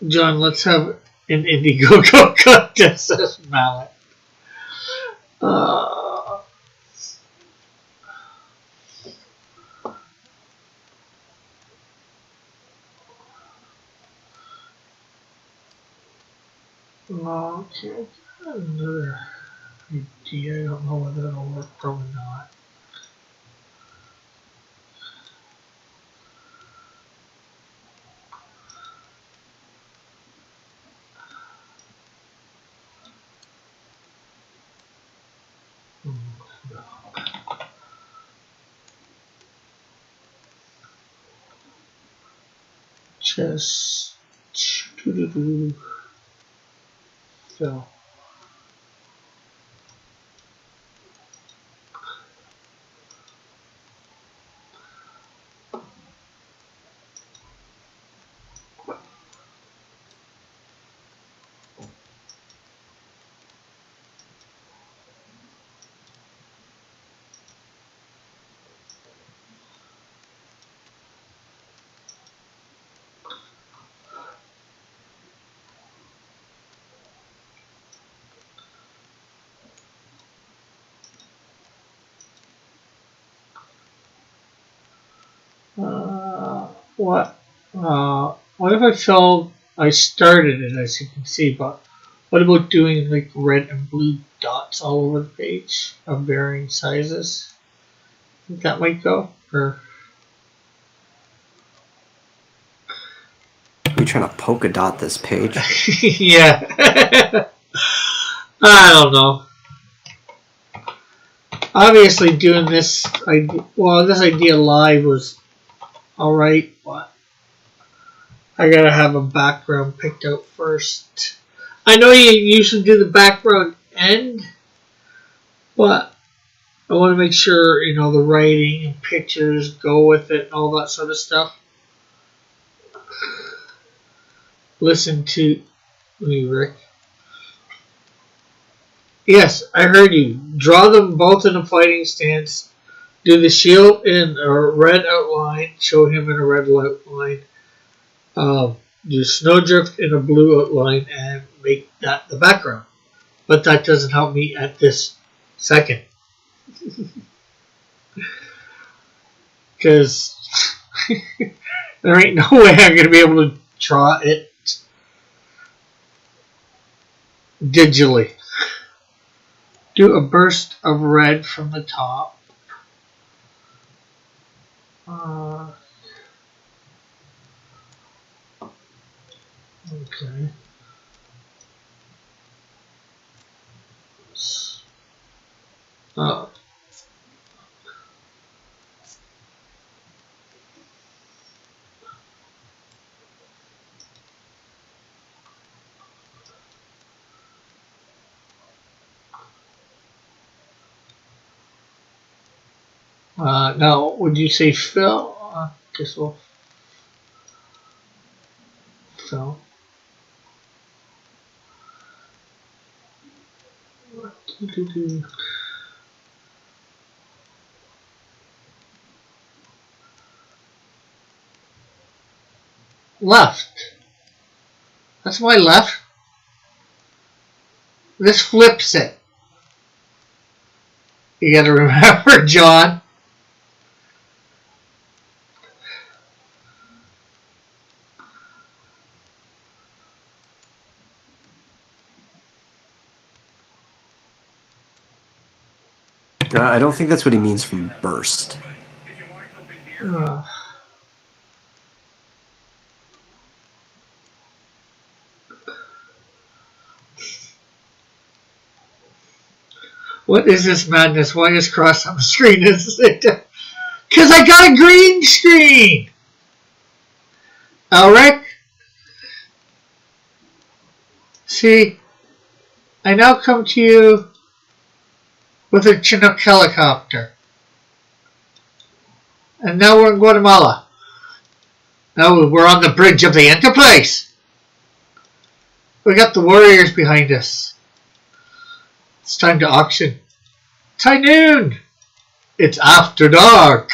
John, let's have an Indiegogo contest as mallet. Okay, another idea. I don't know whether it'll work or not. Just fill. What? What if I started it, as you can see, but what about doing like red and blue dots all over the page of varying sizes? Think that might go? Or Are we trying to polka dot this page? yeah. I don't know. Obviously doing this idea live was alright, but I gotta have a background picked out first. I know you usually do the background end, but I want to make sure, you know, the writing and pictures go with it and all that sort of stuff. Listen to Rick. Yes, I heard you. Draw them both in a fighting stance. Do the shield in a red outline. Show him in a red outline. Do Snowdrift in a blue outline and make that the background. But that doesn't help me at this second. Because there ain't no way I'm going to be able to draw it digitally. Do a burst of red from the top. Okay. Now, would you say fill? Guess we'll fill. Left. That's my left. This flips it. You gotta remember, John. I don't think that's what he means from burst. What is this madness? Why is Cross on the screen? Because I got a green screen! Elric? See, I now come to you with a Chinook helicopter. And now we're in Guatemala. Now we're on the bridge of the Enterprise. We got the warriors behind us. It's time to auction. It's high noon. It's after dark.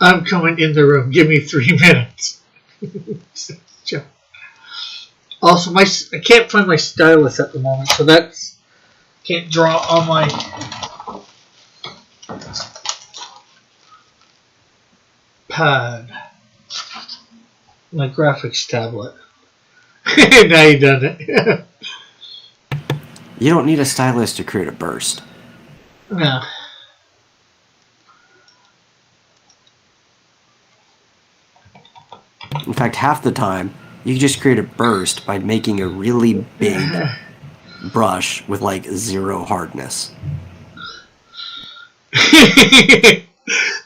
I'm coming in the room. Give me 3 minutes. Also, I can't find my stylus at the moment, so that's can't draw on my pad, my graphics tablet. Now you done it. You don't need a stylus to create a burst. No. In fact, half the time, you can just create a burst by making a really big brush with like 0 hardness.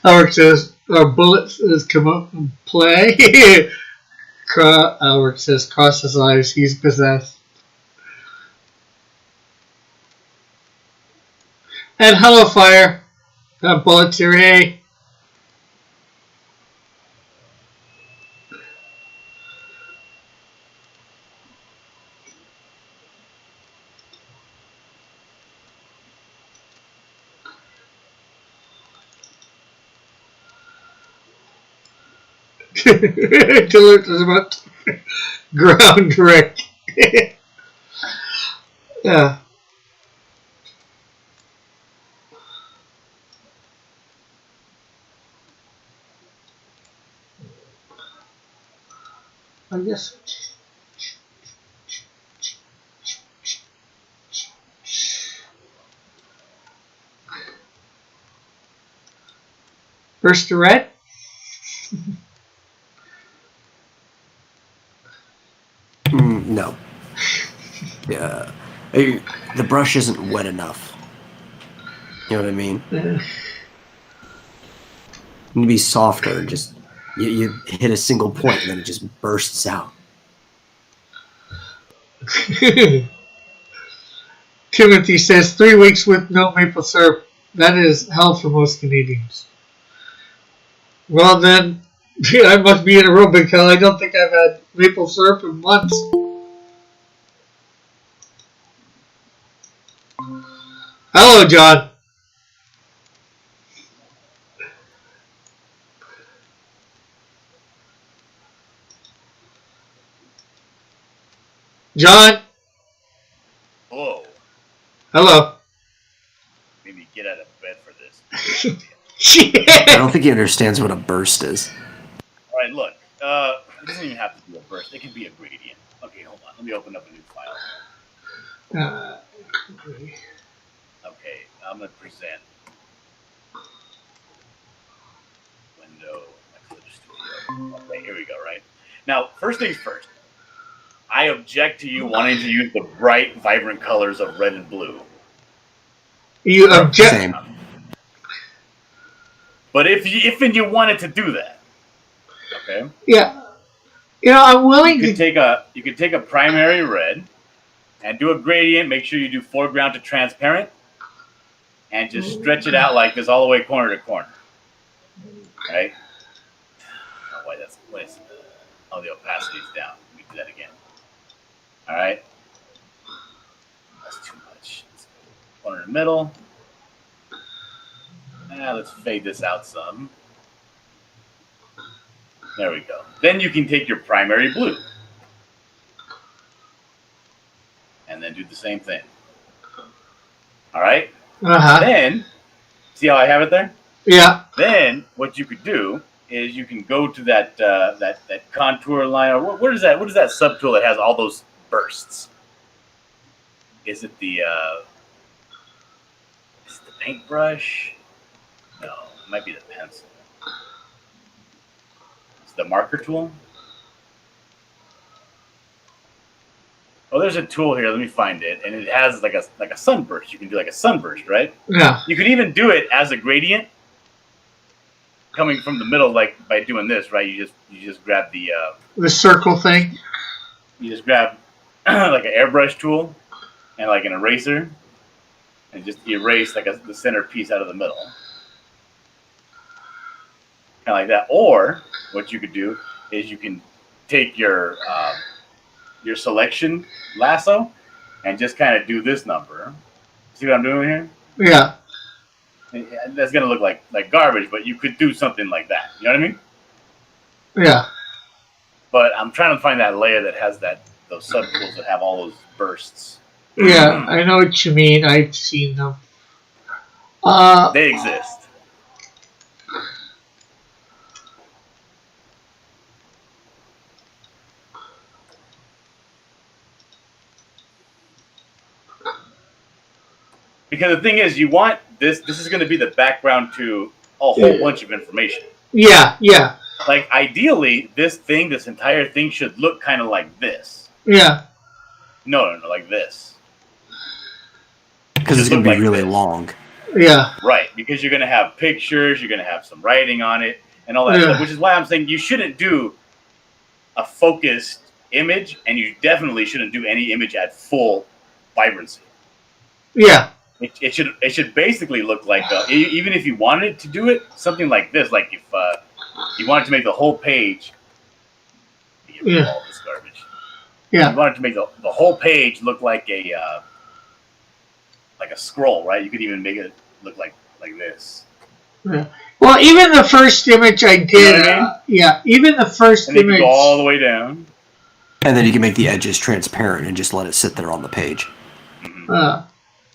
Howard says, our bullets has come up and play. Howard says, cross his eyes, he's possessed. And hello, Fire. Bullets here, hey. Dillard is about to ground Rick. Yeah. I guess. Burst to red. No. Yeah. The brush isn't wet enough. You know what I mean? You need to be softer. Just you hit a single point and then it just bursts out. Timothy says 3 weeks with no maple syrup. That is hell for most Canadians. Well then, I must be in Aruba because I don't think I've had maple syrup in months. Hello, John. John. Whoa. Hello. Made me get out of bed for this. I don't think he understands what a burst is. All right, look. It doesn't even have to be a burst. It can be a gradient. Okay, hold on. Let me open up a new file. Okay, I'm going to present window Eclipse Studio. Okay, here we go, right? Now, first things first. I object to you wanting to use the bright, vibrant colors of red and blue. You object? Same. But if you wanted to do that, okay? Yeah. You know, I'm willing You to. could take a primary red and do a gradient. Make sure you do foreground to transparent, and just stretch it out like this all the way corner to corner. Right? Oh, the opacity is down. Let me do that again. All right. That's too much. Corner in the middle. Let's fade this out some. There we go. Then you can take your primary blue. And then do the same thing. All right? Uh-huh. Then, see how I have it there? Yeah. Then, what you could do is you can go to that contour line. Or what is that? What is that subtool that has all those bursts? Is it the paintbrush? No, it might be the pencil. It's the marker tool. Oh, there's a tool here. Let me find it, and it has like a sunburst. You can do like a sunburst, right? Yeah. You could even do it as a gradient, coming from the middle, like by doing this, right? You just grab the circle thing. you just grab like an airbrush tool and like an eraser, and just erase like the center piece out of the middle, kind of like that. Or what you could do is you can take your selection lasso and just kind of do this number. See what I'm doing here? Yeah. That's gonna look like garbage, but you could do something like that. You know what I mean? Yeah. But I'm trying to find that layer that has those subtools that have all those bursts. Yeah, I know what you mean. I've seen them. They exist. Because the thing is, you want this is going to be the background to a whole bunch of information. Yeah, yeah. Like, ideally, this entire thing should look kind of like this. Yeah. No, like this. Because it's going to be like really this. long. Yeah. Right, because you're going to have pictures, you're going to have some writing on it, and all that stuff, which is why I'm saying you shouldn't do a focused image, and you definitely shouldn't do any image at full vibrancy. Yeah. It should basically look like, even if you wanted to do it, something like this, like if you wanted to make the whole page, all this garbage. Yeah. You wanted to make the whole page look like a scroll, right? You could even make it look like this. Yeah. Well, even the first image I did, You know what I mean? yeah, even the first And then you image. go all the way down. And then you can make the edges transparent and just let it sit there on the page.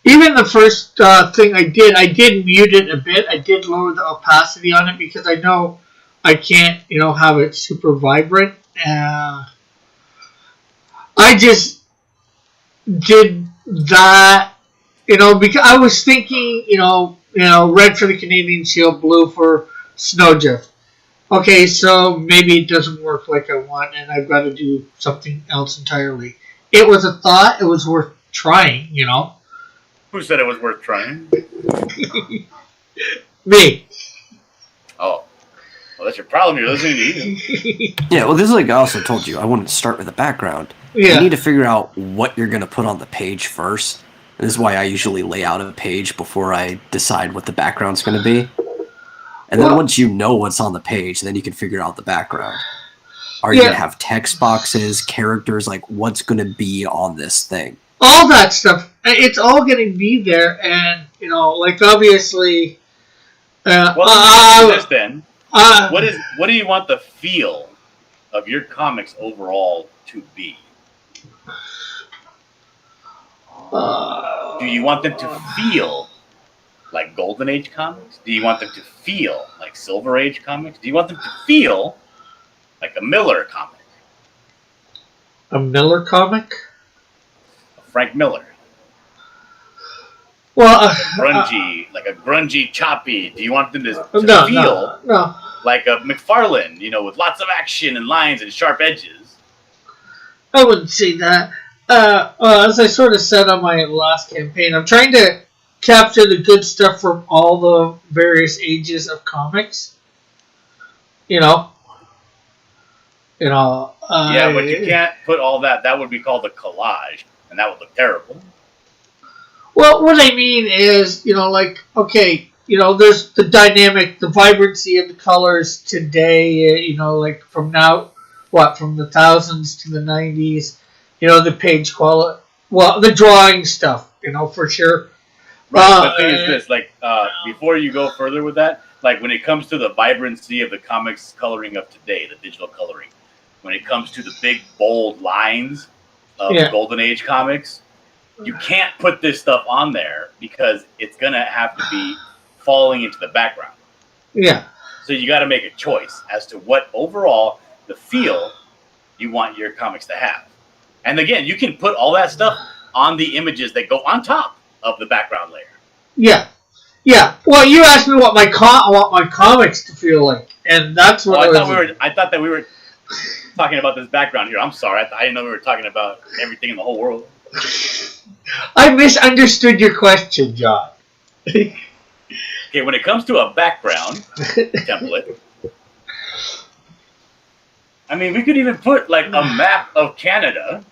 Even the first thing I did mute it a bit. I did lower the opacity on it because I know I can't, have it super vibrant. I just did that, because I was thinking, red for the Canadian Shield, blue for Snowdrift. Okay, so maybe it doesn't work like I want, and I've got to do something else entirely. It was a thought. It was worth trying, Who said it was worth trying? Me. Oh. Well, that's your problem. You're listening to you. Yeah, well, this is like I also told you. I wouldn't start with the background. Yeah. You need to figure out what you're going to put on the page first. This is why I usually lay out a page before I decide what the background's going to be. And then Well- once you know what's on the page, then you can figure out the background. Are you Yeah. going to have text boxes, characters, like what's going to be on this thing? All that stuff, it's all going to be there, and like obviously, Well, let me ask you this then. What do you want the feel of your comics overall to be? Do you want them to feel like Golden Age comics? Do you want them to feel like Silver Age comics? Do you want them to feel like a Miller comic? a Miller comic? Frank Miller. Well, Grungy, like a grungy choppy. Do you want them to no, feel no. like a McFarlane, with lots of action and lines and sharp edges? I wouldn't say that. As I sort of said on my last campaign, I'm trying to capture the good stuff from all the various ages of comics. Yeah, but you can't put all that. That would be called a collage, and that would look terrible. Well, what I mean is, there's the dynamic, the vibrancy of the colors today, from now, from the thousands to the 90s, the page quality, the drawing stuff, for sure. Right, the thing is this, before you go further with that, when it comes to the vibrancy of the comics coloring of today, the digital coloring, when it comes to the big, bold lines of Golden Age comics, you can't put this stuff on there because it's going to have to be falling into the background. Yeah. So you got to make a choice as to what overall the feel you want your comics to have. And again, you can put all that stuff on the images that go on top of the background layer. Yeah. Yeah. Well, you asked me what I want my comics to feel like, and that's what I thought that we were talking about this background here. I'm sorry. I didn't know we were talking about everything in the whole world. I misunderstood your question, John. Okay, when it comes to a background template, I mean, we could even put a map of Canada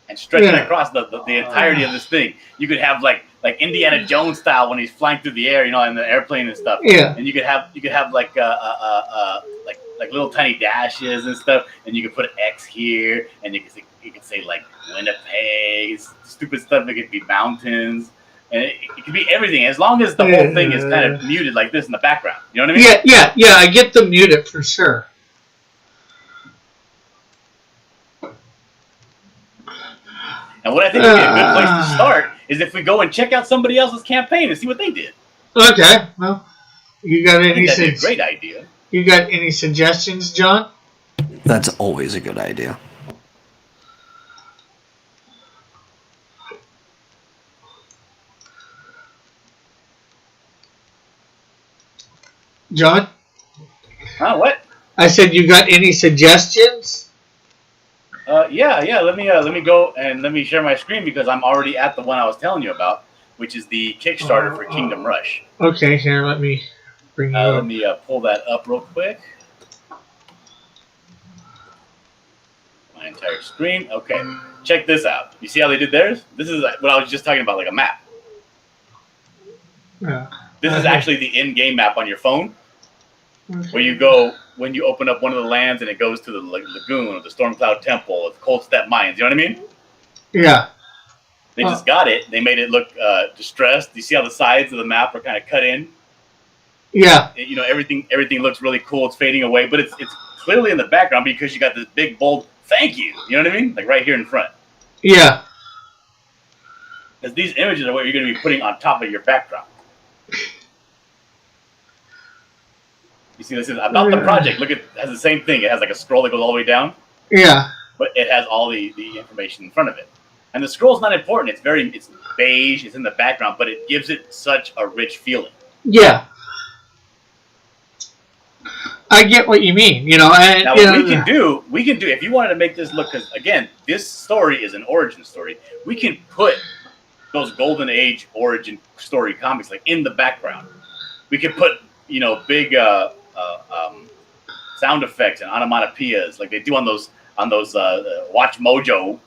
and stretch it across the entirety of this thing. You could have like Indiana Jones style when he's flying through the air, in the airplane and stuff. Yeah. And you could have like little tiny dashes and stuff, and you could put an X here, and you could say like Winnipeg, stupid stuff. It could be mountains, and it could be everything as long as the whole thing is kind of muted like this in the background. You know what I mean? Yeah. I get the muted for sure. And what I think would be a good place to start is if we go and check out somebody else's campaign and see what they did. Okay. Well, you got I think that'd be a great idea. You got any suggestions, John? That's always a good idea. John? Huh? What? I said you got any suggestions? Yeah. Let me go and let me share my screen because I'm already at the one I was telling you about, which is the Kickstarter for Kingdom Rush. Okay, here, let me bring you up. Let me pull that up real quick. My entire screen. Okay, check this out. You see how they did theirs? This is what I was just talking about, like a map. Yeah. This is actually the in-game map on your phone, where you go when you open up one of the lands and it goes to the lagoon or the Stormcloud Temple or the Cold Step Mines. You know what I mean? Yeah. They just got it. They made it look distressed. You see how the sides of the map are kind of cut in? Yeah. Everything looks really cool. It's fading away, but it's clearly in the background because you got this big, bold thank you. You know what I mean? Like right here in front. Yeah. Because these images are what you're going to be putting on top of your background. You see, this is about the project. Look, it has the same thing. It has like a scroll that goes all the way down. Yeah. But it has all the information in front of it. And the scroll's not important. It's beige. It's in the background, but it gives it such a rich feeling. Yeah. I get what you mean. And, now, what we can do, if you wanted to make this look, because again, this story is an origin story. We can put those Golden Age origin story comics in the background. We could put big sound effects and onomatopoeias like they do on those Watch Mojo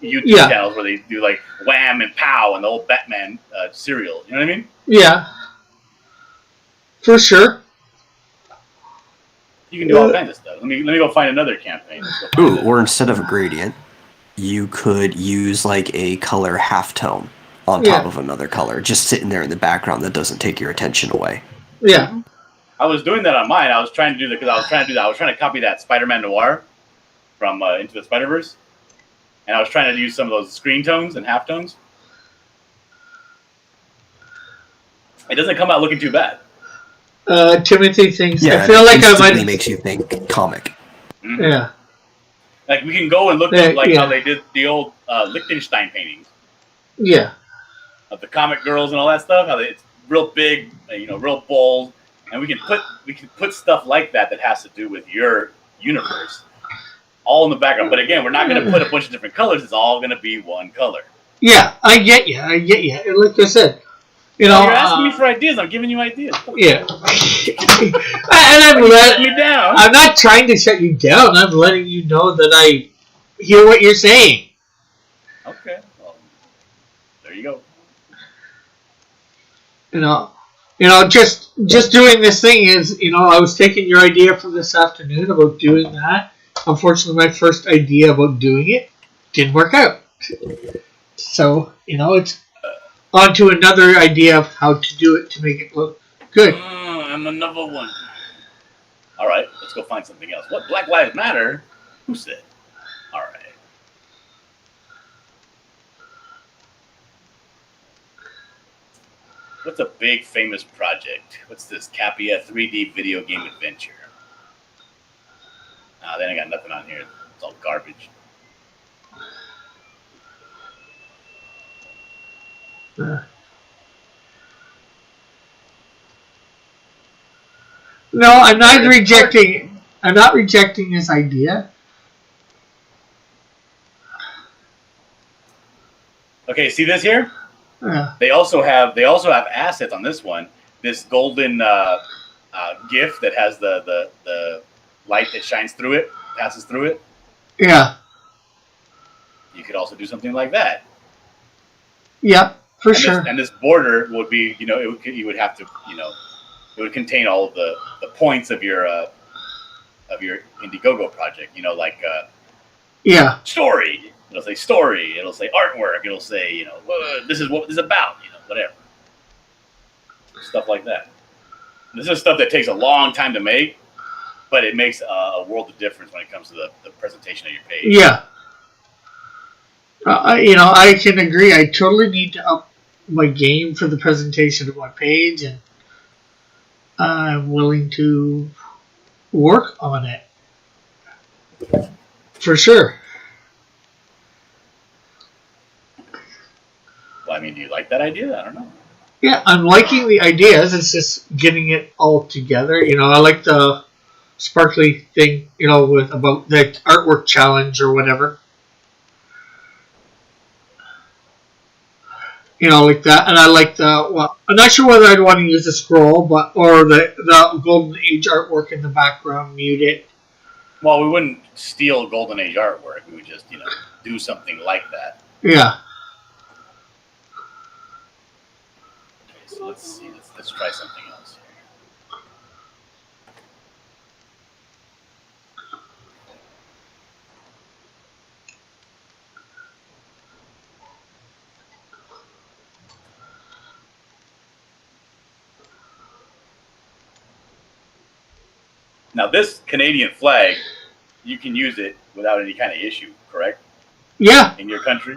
YouTube channels where they do like wham and pow and the old Batman serial. You know what I mean? Yeah. For sure. You can do all kinds of stuff. Let me go find another campaign. Let's go find Ooh, another- or instead of a gradient, you could use like a color halftone on Yeah. top of another color, just sitting there in the background that doesn't take your attention away. Yeah. I was doing that on mine. I was trying to do that because I was trying to do that. I was trying to copy that Spider-Man Noir from Into the Spider-Verse, and I was trying to use some of those screen tones and halftones. It doesn't come out looking too bad. Timothy thinks. Yeah, I feel like I instantly might. makes you think comic. Mm-hmm. Yeah. Like we can go and look up like Yeah. how they did the old Liechtenstein paintings Yeah. of the comic girls and all that stuff. How it's real big, real bold, and we can put stuff like that that has to do with your universe, all in the background. But again, we're not going to put a bunch of different colors. It's all going to be one color. Yeah. I get you. And like I said, you're asking me for ideas. I'm giving you ideas. Yeah. And Shut me down. I'm not trying to shut you down. I'm letting you know that I hear what you're saying. Okay. Well, there you go. Just doing this thing is, I was taking your idea from this afternoon about doing that. Unfortunately, my first idea about doing it didn't work out. So, it's on to another idea of how to do it to make it look good. And another one. All right, let's go find something else. What? Black Lives Matter? Who said? All right. What's a big famous project? What's this? Capia 3D video game adventure. Then I got nothing on here. It's all garbage. No, I'm not rejecting. I'm not rejecting his idea. Okay, see this here? Yeah. They also have assets on this one. This golden GIF that has the light that shines through it, passes through it. Yeah. You could also do something like that. Yeah, for sure. And this border would be, you would have to, it would contain all of the points of your Indiegogo project. Yeah. Story. It'll say story. It'll say artwork. It'll say, this is what this is about. Whatever. Stuff like that. This is stuff that takes a long time to make, but it makes a world of difference when it comes to the presentation of your page. Yeah. I can agree. I totally need to up my game for the presentation of my page, and I'm willing to work on it. For sure. Well, I mean, do you like that idea? I don't know. Yeah, I'm liking the ideas. It's just getting it all together. I like the sparkly thing, with about the artwork challenge or whatever. Like that. And I like I'm not sure whether I'd want to use the scroll, or the Golden Age artwork in the background, mute it. Well, we wouldn't steal Golden Age artwork. We would just, do something like that. Yeah. Okay, so let's see. Let's try something else here. Now, this Canadian flag, you can use it without any kind of issue, correct? Yeah. In your country?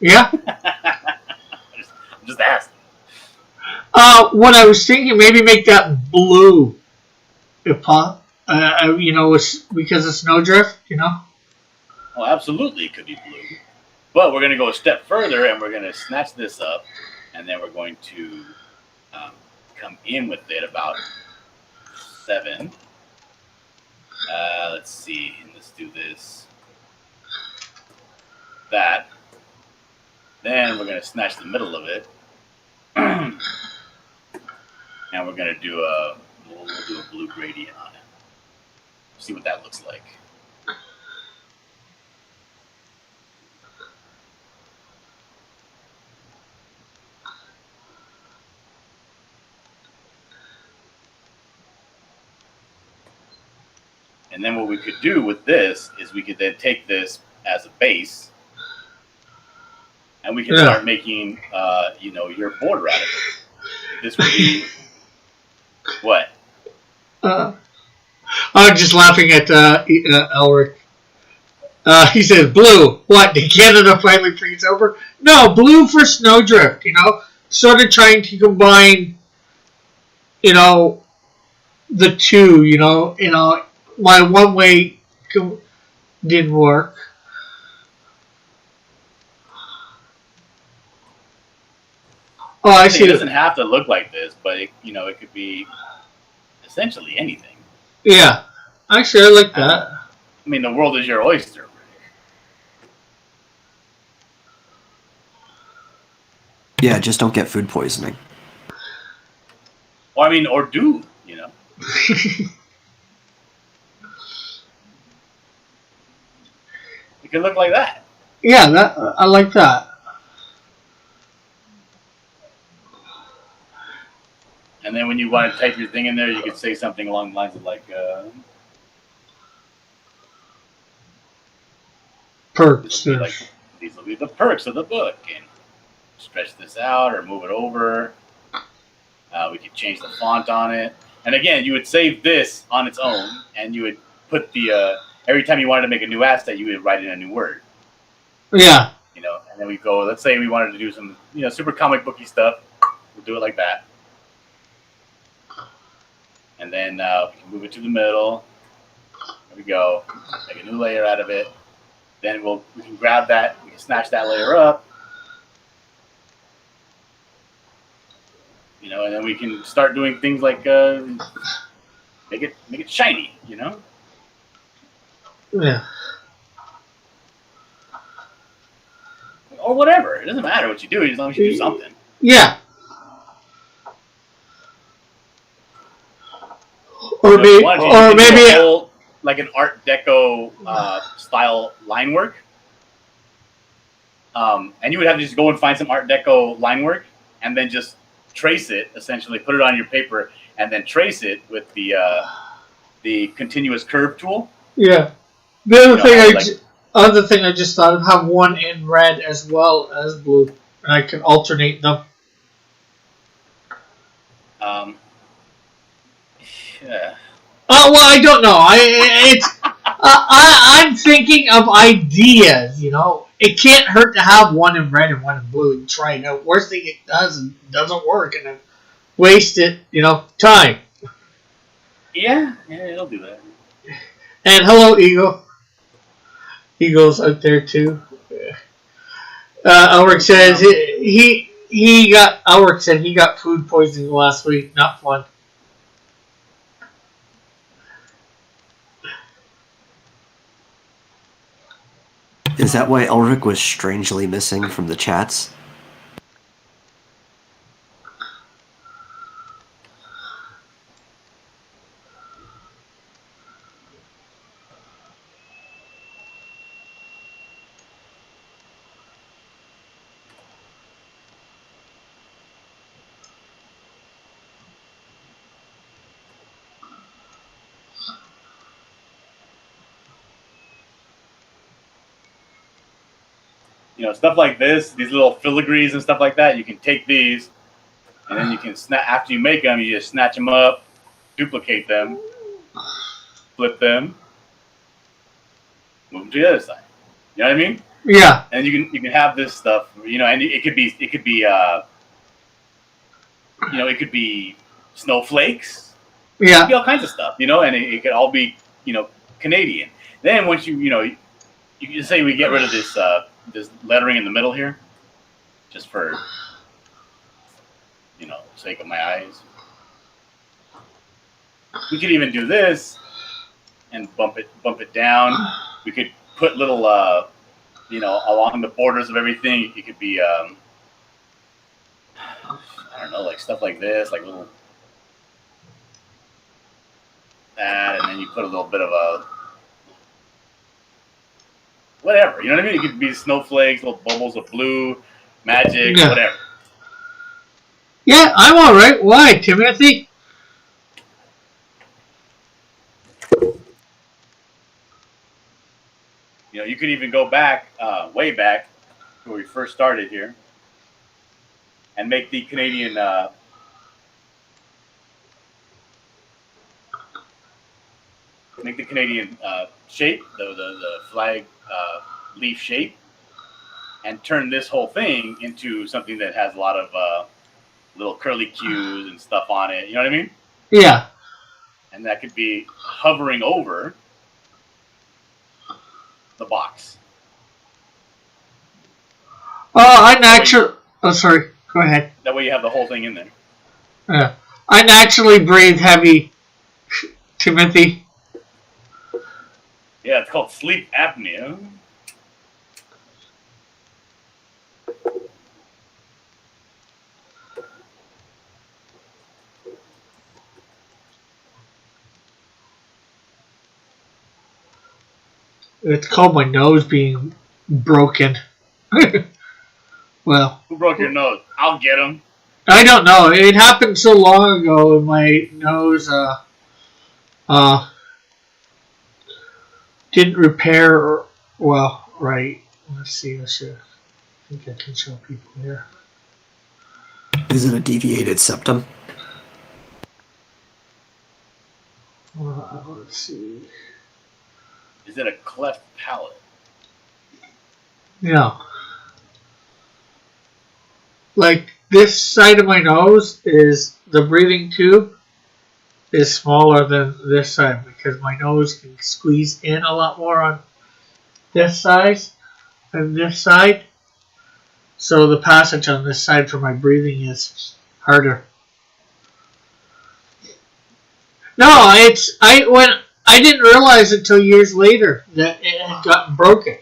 Yeah. I'm just asking. What I was thinking, maybe make that blue. If because of snowdrift, Well, absolutely, it could be blue. But we're going to go a step further, and we're going to snatch this up, and then we're going to come in with it about 7. Let's see. Let's do this. That. Then we're going to snatch the middle of it. And we're going to do we'll do a blue gradient on it. See what that looks like. And then what we could do with this is we could then take this as a base, and we can start making, your border out of it. This would be what? I'm just laughing at Elric. He says, blue. What, did Canada finally freeze over? No, blue for snowdrift, Sort of trying to combine, the two, my one way didn't work. Oh, I see. It doesn't have to look like this, but it could be essentially anything. Yeah, actually, I like that. I mean, the world is your oyster. Yeah, just don't get food poisoning. Or do. It could look like that. Yeah, I like that. And then when you want to type your thing in there, you could say something along the lines of like, perks. These will be the perks of the book, and stretch this out or move it over. We could change the font on it. And again, you would save this on its own, and you would put the every time you wanted to make a new asset, you would write in a new word. Yeah. And then we go. Let's say we wanted to do some, super comic booky stuff. We'll do it like that. And then we can move it to the middle. There we go. Make a new layer out of it. Then we can grab that. We can snatch that layer up. And then we can start doing things like make it shiny. Yeah. Or whatever. It doesn't matter what you do as long as you do something. Yeah. Or maybe like an Art Deco style line work. And you would have to just go and find some Art Deco line work, and then just trace it, essentially put it on your paper, and then trace it with the continuous curve tool. Yeah. The other thing I just thought of, have one in red as well as blue, and I can alternate them. Yeah. Well, I don't know. I'm thinking of ideas. It can't hurt to have one in red and one in blue and try it out. Worst thing it doesn't work, and then waste it. Time. Yeah, it'll do that. And hello, Eagle. Eagle's out there too. Elric says Elric said he got food poisoning last week. Not fun. Is that why Elric was strangely missing from the chats? Stuff like this, these little filigrees and stuff like that, you can take these, and then you can after you make them, you just snatch them up, duplicate them, flip them, move them to the other side. You know what I mean? Yeah. And you can have this stuff, and it could be it could be snowflakes. Yeah. It could be all kinds of stuff, and it could all be, Canadian. Then once you can say we get rid of this lettering in the middle here, just for sake of my eyes. We could even do this and bump it down. We could put little along the borders of everything. It could be I don't know, like stuff like this, like little that, and then you put a little bit of a whatever, you know what I mean? It could be snowflakes, little bubbles of blue, magic, whatever. Yeah, I'm all right. Why, Timothy? you could even go back, way back, where we first started here, and make the Canadian shape, the flag leaf shape, and turn this whole thing into something that has a lot of little curly cues and stuff on it. You know what I mean? Yeah. And that could be hovering over the box. Oh, I naturally. Oh, sorry. Go ahead. That way you have the whole thing in there. I naturally breathe heavy, Timothy. Yeah, it's called sleep apnea. It's called my nose being broken. Well, Who broke your nose? I'll get him. I don't know. It happened so long ago, and my nose didn't repair. Well, right. Let's see. I think I can show people here. Is it a deviated septum? Let's see. Is it a cleft palate? Yeah. Like this side of my nose is the breathing tube is smaller than this side because my nose can squeeze in a lot more on this side than this side. So the passage on this side for my breathing is harder. No, I didn't realize until years later that it had gotten broken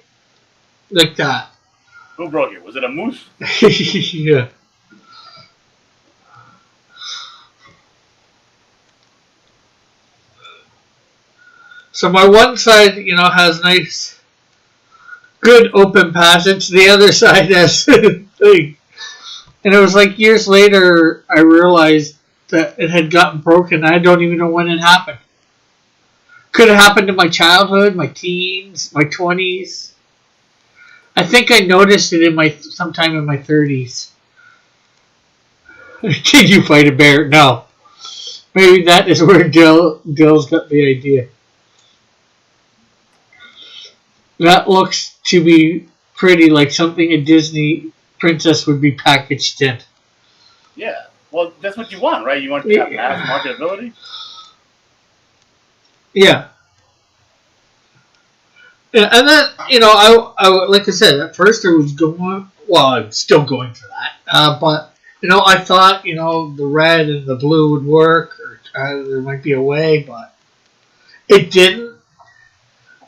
like that. Who broke it? Was it a moose? Yeah. So my one side, has nice, good open passage. The other side has thing. And it was like years later I realized that it had gotten broken. I don't even know when it happened. Could have happened in my childhood, my teens, my 20s. I think I noticed it sometime in my 30s. Can you fight a bear? No. Maybe that is where Dill's got the idea. That looks to be pretty like something a Disney princess would be packaged in. Yeah. Well, that's what you want, right? You want to have mass marketability? Yeah. Yeah, and then, I like I said, at first I was going, well, I'm still going for that. But, I thought, the red and the blue would work, or there might be a way, but it didn't.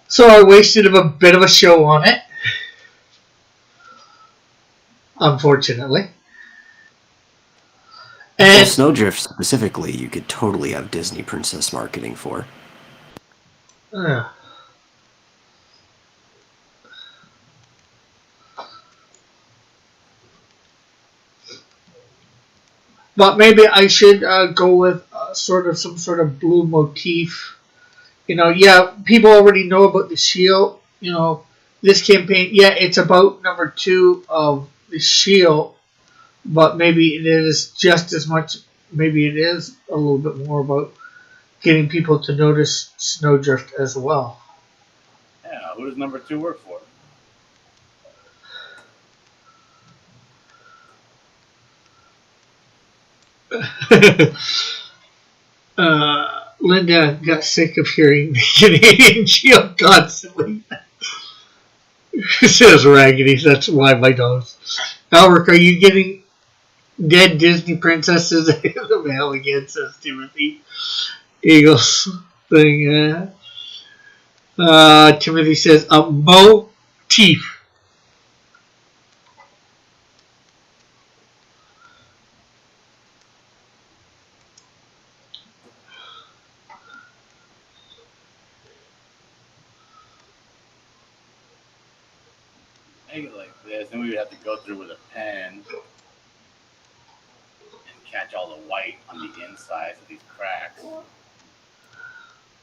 So I wasted a bit of a show on it. Unfortunately. Well, And Snowdrift specifically, you could totally have Disney princess marketing for. But maybe I should go with some sort of blue motif. Yeah, people already know about the shield. This campaign, yeah, it's about number 2 of the shield, but maybe it is just as much. Maybe it is a little bit more about getting people to notice Snowdrift as well. Yeah. Who does number 2 work for? Linda got sick of hearing the Canadian Shield constantly. Says Raggedy, that's why my nose. Albert, are you getting dead Disney princesses in the mail again, says Timothy. Eagles thing. Timothy says, a motif. Make it like this, then we would have to go through with a pen and catch all the white on the insides of these cracks.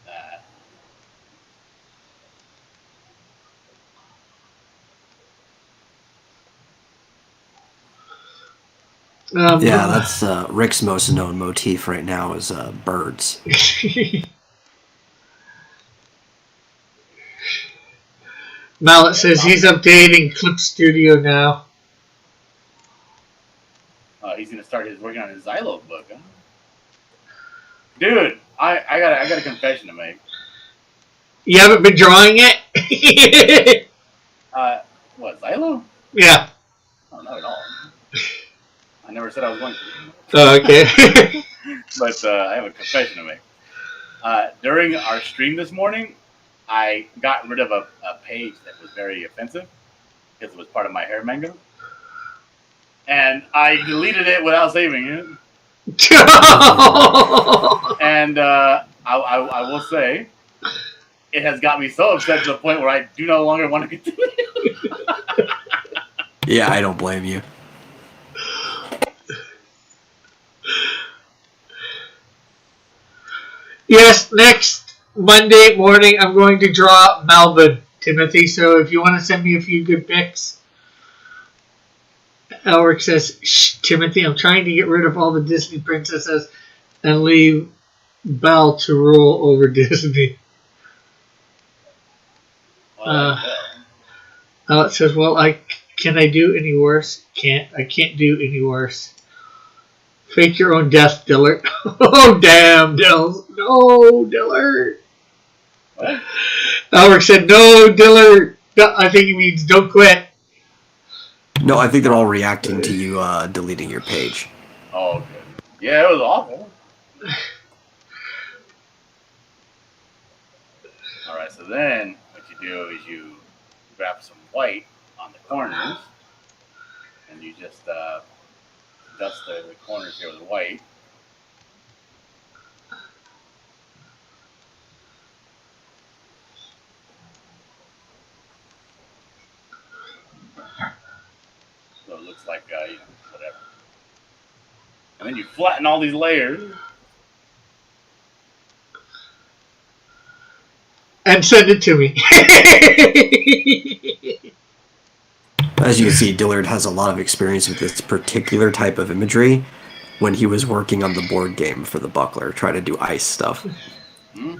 That. Yeah, that's Rick's most known motif right now is birds. Mallet says he's updating Clip Studio now. He's gonna start working on his Xylo book, huh? Dude, I got a confession to make. You haven't been drawing it? What, Xylo? Yeah. Oh, not at all. I never said I was going to. Oh, okay. But I have a confession to make. During our stream this morning, I got rid of a page that was very offensive because it was part of my hair manga. And I deleted it without saving it. And I will say, it has got me so upset to the point where I do no longer want to continue. Yeah, I don't blame you. Yes, next Monday morning I'm going to draw Melvin, Timothy. So if you want to send me a few good pics. Elric says, shh, Timothy, I'm trying to get rid of all the Disney princesses and leave Belle to rule over Disney. It says, well, can I do any worse? I can't do any worse. Fake your own death, Dillard. Oh, damn, Dill. No, Dillard. What? Elric said, no, Dillard. No, I think he means don't quit. No, I think they're all reacting to you deleting your page. Oh, okay. Yeah, it was awful. Alright, so then what you do is you grab some white on the corners and you just dust the corners here with white. So it looks like, whatever. And then you flatten all these layers. And send it to me. As you can see, Dillard has a lot of experience with this particular type of imagery when he was working on the board game for the Buckler, trying to do ice stuff. Hmm?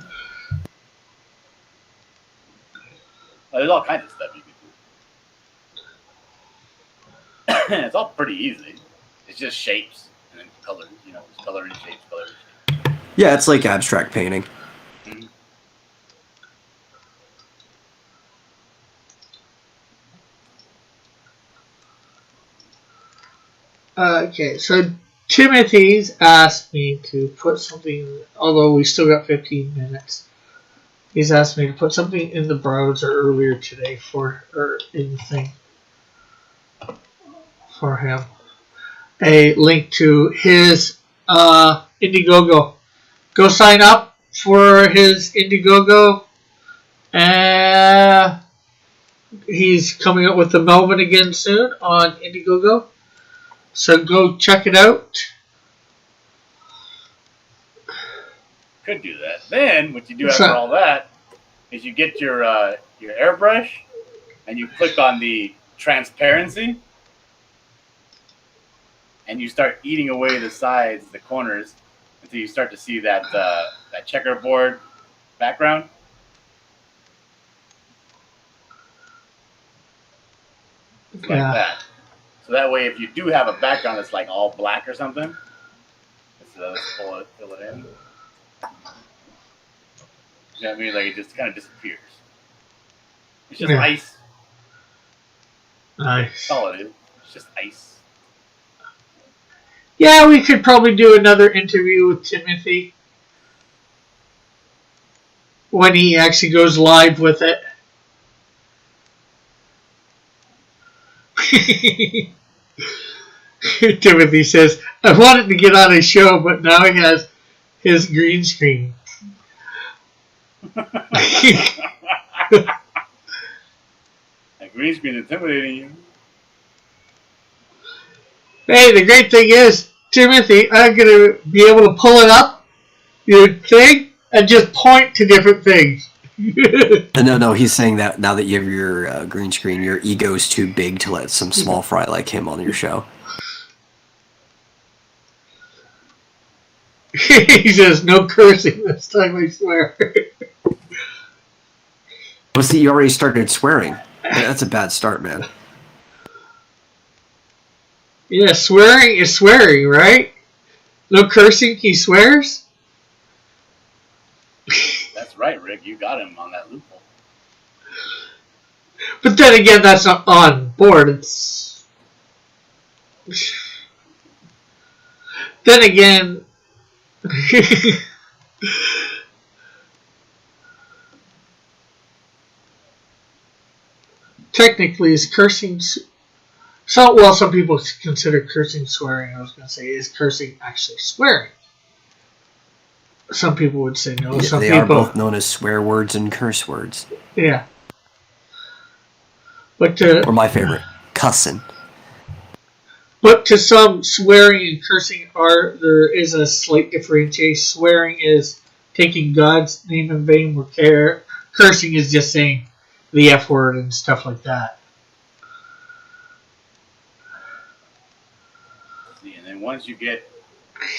There's all kinds of stuff you can do. It's all pretty easy. It's just shapes and then colors, just color and shapes, color and shapes. Yeah, it's like abstract painting. Mm-hmm. Okay, so Timothy's asked me to put something, although we still got 15 minutes. He's asked me to put something in the browser earlier today in the thing for him. A link to his Indiegogo. Go sign up for his Indiegogo. He's coming up with the Melvin again soon on Indiegogo. So go check it out. Could do that. Then what you do after all that is you get your airbrush and you click on the transparency and you start eating away the sides, the corners, until you start to see that checkerboard background. It's like that. So that way, if you do have a background that's like all black or something, let's fill it in. You know what I mean? Like it just kind of disappears. It's just ice. Nice. That's all it is. It's just ice. Yeah, we could probably do another interview with Timothy when he actually goes live with it. Timothy says, I wanted to get on his show, but now he has his green screen. That green screen is intimidating you. Hey, the great thing is, Timothy, I'm going to be able to pull it up, your thing, and just point to different things. No, he's saying that now that you have your green screen, your ego's too big to let some small fry like him on your show. He says, no cursing this time, I swear. Well, see, you already started swearing. That's a bad start, man. Yeah, swearing is swearing, right? No cursing, he swears? That's right, Rick. You got him on that loophole. But then again, that's not on board. It's. Then again. Technically, is cursing. So, well, some people consider cursing swearing. I was going to say, is cursing actually swearing? Some people would say no. Yeah, Some they people. are both known as swear words and curse words. Yeah. But Or my favorite, cussin'. But to some, swearing and cursing there is a slight differentiation. Swearing is taking God's name in vain, where cursing is just saying the F word and stuff like that. See, and then once you get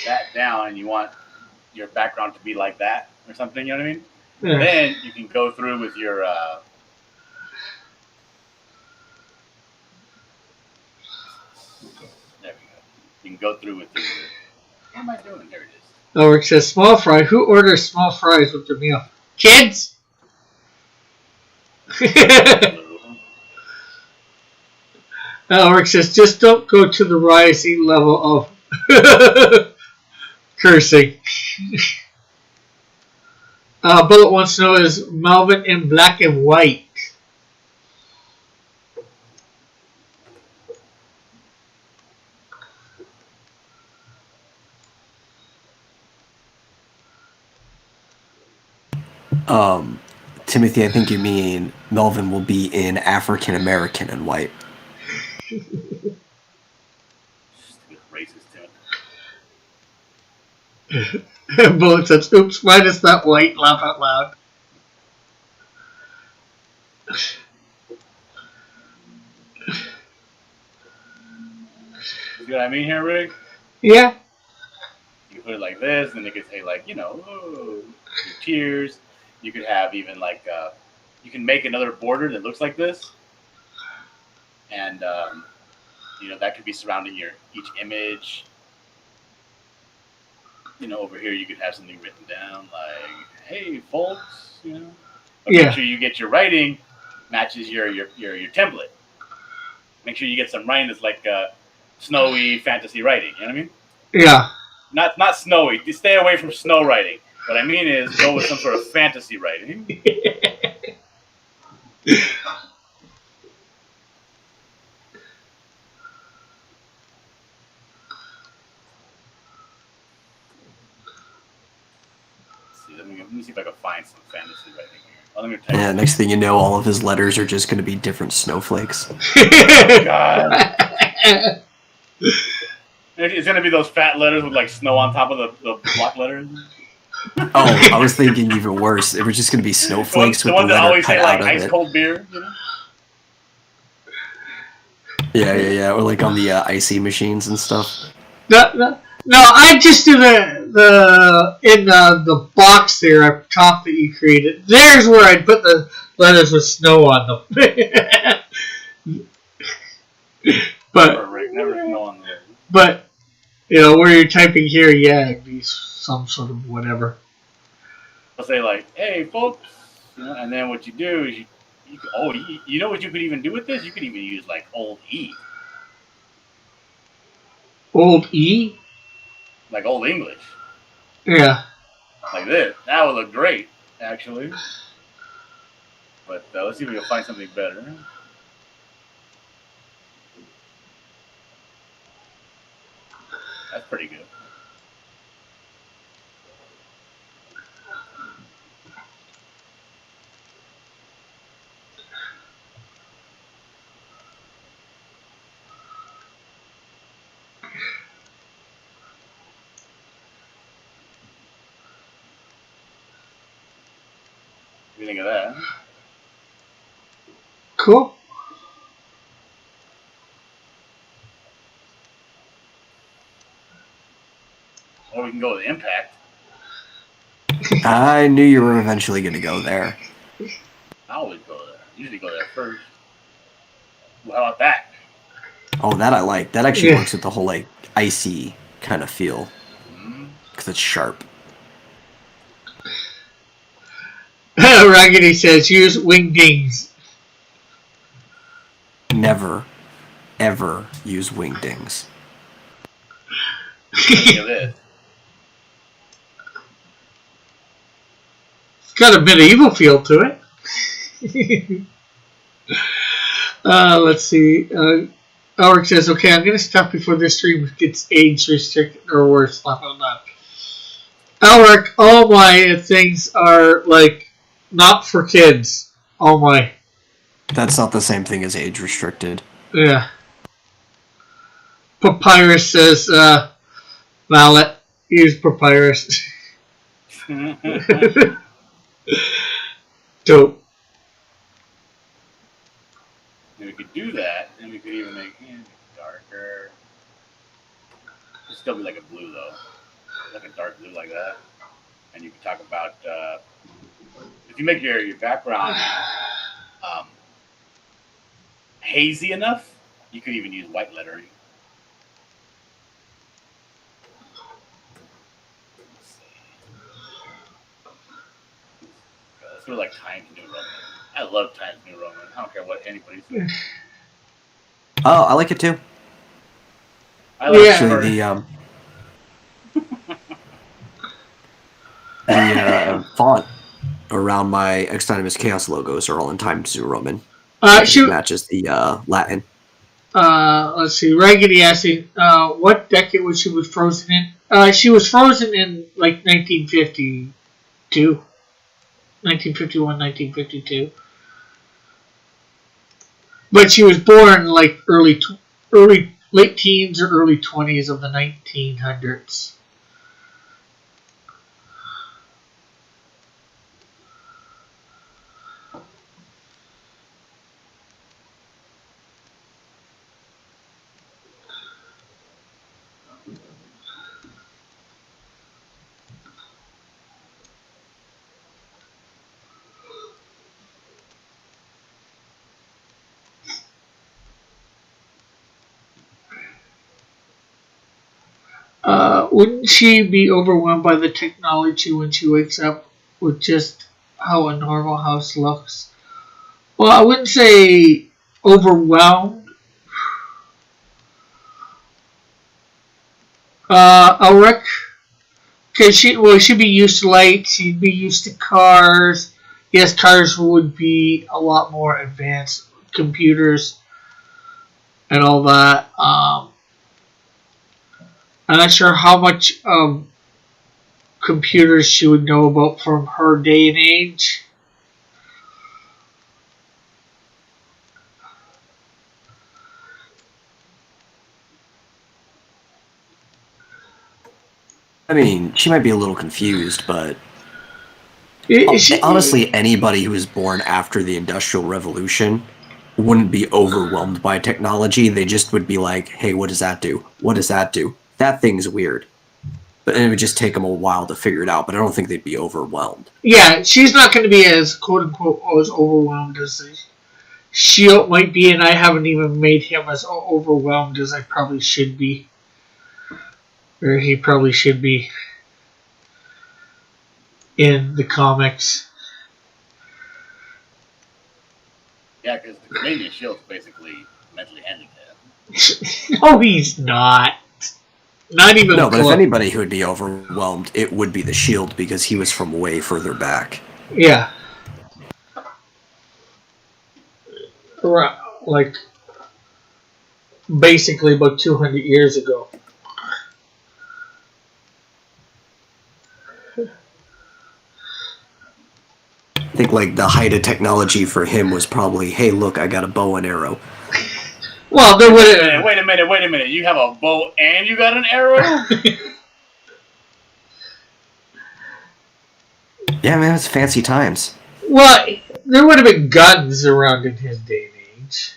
that down and you want your background to be like that or something, you know what I mean? Yeah. Then you can go through with your there we go. You can go through with your what am I doing? There it is. Ulrich says, small fry. Who orders small fries with their meal? Kids? Ulrich says, just don't go to the rising level of cursing. Bullet wants to know, is Melvin in black and white? Timothy, I think you mean Melvin will be in African American and white. Stupid racist Tim. Bullet says, oops, mine is not white. Laugh out loud. See what I mean here, Rick? Yeah. You put it like this, and they could say like, you know, oh, your tears. You could have even like you can make another border that looks like this, and you know that could be surrounding each image. You know, over here you could have something written down like, "Hey, folks," you know. But Yeah. make sure you get your writing matches your template. Make sure you get some writing that's like snowy fantasy writing. You know what I mean? Yeah. Not snowy. Just stay away from snow writing. What I mean is go with some sort of fantasy writing. Let me see if I can find some fantasy writing here. I'm gonna type Yeah, next thing you know, all of his letters are just going to be different snowflakes. God. It's gonna be those fat letters with like snow on top of the block letters. Oh, I was thinking even worse. They were just going to be snowflakes the with ones the that letter always cut say like out of ice it. cold beer. You know? Yeah. Or like on the icy machines and stuff. No, I just do the box there up top that you created. There's where I'd put the letters with snow on them. But Never snow on there. But you know where you're typing here, yeah, it'd be some sort of whatever. I'll say like, "Hey, folks," you know, and then what you do is you know what you could even do with this? You could even use like old E, Old E. like old English, Yeah. like this. That would look great, actually. But let's see if we can find something better. That's pretty good. What do you think of that? Cool. Or we can go with Impact. I knew you were eventually going to go there. I always go there. Usually go there first. Well, how about that? Oh, that I like. That actually Yeah. works with the whole like icy kind of feel because it's sharp. Raggedy says use wingdings. Never, ever use wingdings. Look at this. It's got a medieval feel to it. Let's see. Alric says, okay, I'm going to stop before this stream gets age restricted or worse. Laugh out loud. Alric, all my things are, like, not for kids. All my. That's not the same thing as age restricted. Yeah. Papyrus says, Mallet, use Papyrus. Dope. If we could do that, then we could even make it darker. It'd still be like a blue though, like a dark blue like that. And you can talk about if you make your background hazy enough, you could even use white lettering. It's sort of like Times New Roman. I love Times New Roman. I don't care what anybody says. Oh, I like it too. I like Actually, the font around my Extinimus Chaos logos are all in Times New Roman. It matches the Latin. Let's see. Raggedy asking, what decade was she frozen in? She was frozen in like 1952. 1951, 1952. But she was born like late teens or early 20s of the 1900s. Wouldn't she be overwhelmed by the technology when she wakes up with just how a normal house looks? Well, I wouldn't say overwhelmed. Ulrich, because she'd be used to light. She'd be used to cars. Yes, cars would be a lot more advanced, computers and all that. I'm not sure how much computers she would know about from her day and age. I mean, she might be a little confused, but Honestly, honestly, anybody who was born after the Industrial Revolution wouldn't be overwhelmed by technology. They just would be like, hey, what does that do? What does that do? That thing's weird. But it would just take them a while to figure it out, but I don't think they'd be overwhelmed. Yeah, she's not going to be as quote-unquote as overwhelmed as the Shield might be, and I haven't even made him as overwhelmed as I probably should be. Or he probably should be in the comics. Yeah, because the Canadian Shield's basically mentally handicapped. No, he's not. Not even No, but close. if anybody who would be overwhelmed, it would be the Shield because he was from way further back. Yeah. Like, basically about 200 years ago. I think like the height of technology for him was probably, hey, look, I got a bow and arrow. Well, there would Wait a minute. You have a bow and you got an arrow? Yeah, man, it's fancy times. Well, there would have been guns around in his day and age.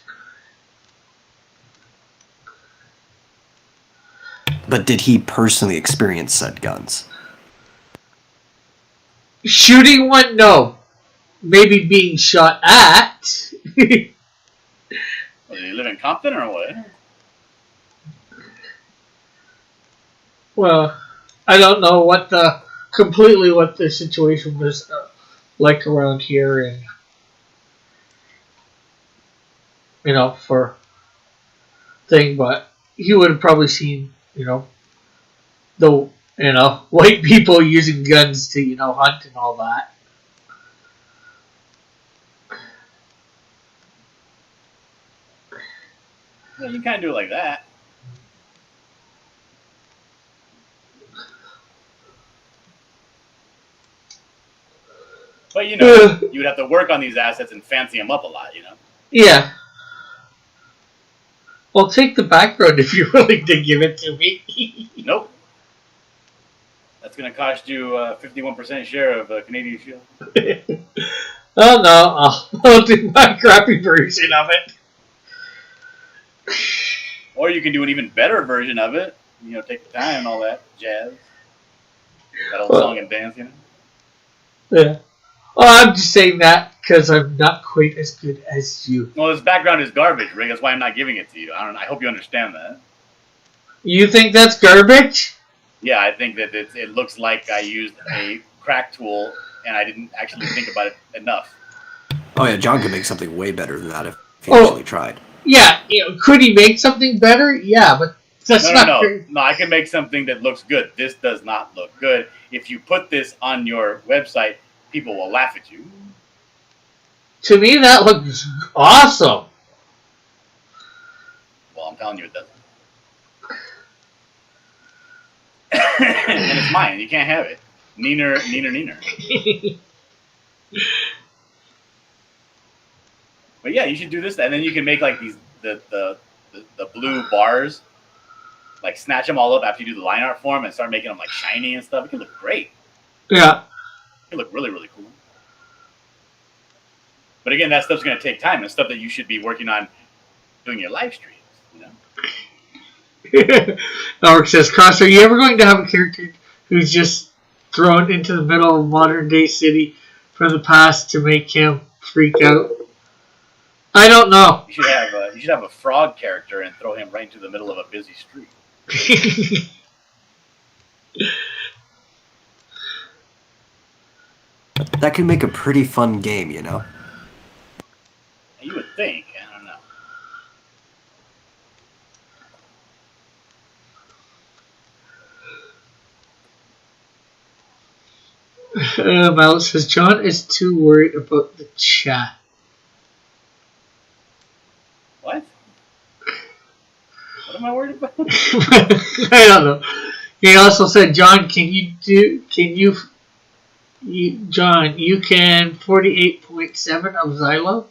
But did he personally experience said guns? Shooting one, no. Maybe being shot at. Well, did he live in Compton or what? Well, I don't know what the situation was like around here, and for thing, but he would have probably seen the white people using guns to hunt and all that. Yeah, you kind of do it like that. But you would have to work on these assets and fancy them up a lot, Yeah. Well, take the background if you're willing to give it to me. Nope. That's going to cost you 51% share of Canadian Shield. Oh no, I'll do my crappy version of it. Or you can do an even better version of it. Take the time and all that jazz. That old song and dance, Yeah. Well, I'm just saying that because I'm not quite as good as you. Well, this background is garbage, Rick. That's why I'm not giving it to you. I hope you understand that. You think that's garbage? Yeah, I think that it looks like I used a crack tool and I didn't actually think about it enough. Oh yeah, John could make something way better than that if he actually tried. Yeah, could he make something better? Yeah, but that's No, I can make something that looks good. This does not look good. If you put this on your website, people will laugh at you. To me, that looks awesome. Well, I'm telling you it doesn't. And it's mine. You can't have it. Neener. But yeah, you should do this, and then you can make like these the blue bars, like snatch them all up after you do the line art form and start making them like shiny and stuff. It can look great. Yeah. It can look really, really cool. But again, that stuff's going to take time. It's stuff that you should be working on doing your live streams. Alric says, Cross, are you ever going to have a character who's just thrown into the middle of modern day city from the past to make him freak out? I don't know. You should have a frog character and throw him right into the middle of a busy street. That could make a pretty fun game, You would think. I don't know. Miles says, John is too worried about the chat. What? What am I worried about? I don't know. He also said, John, John, you can 48.7 of Xylo?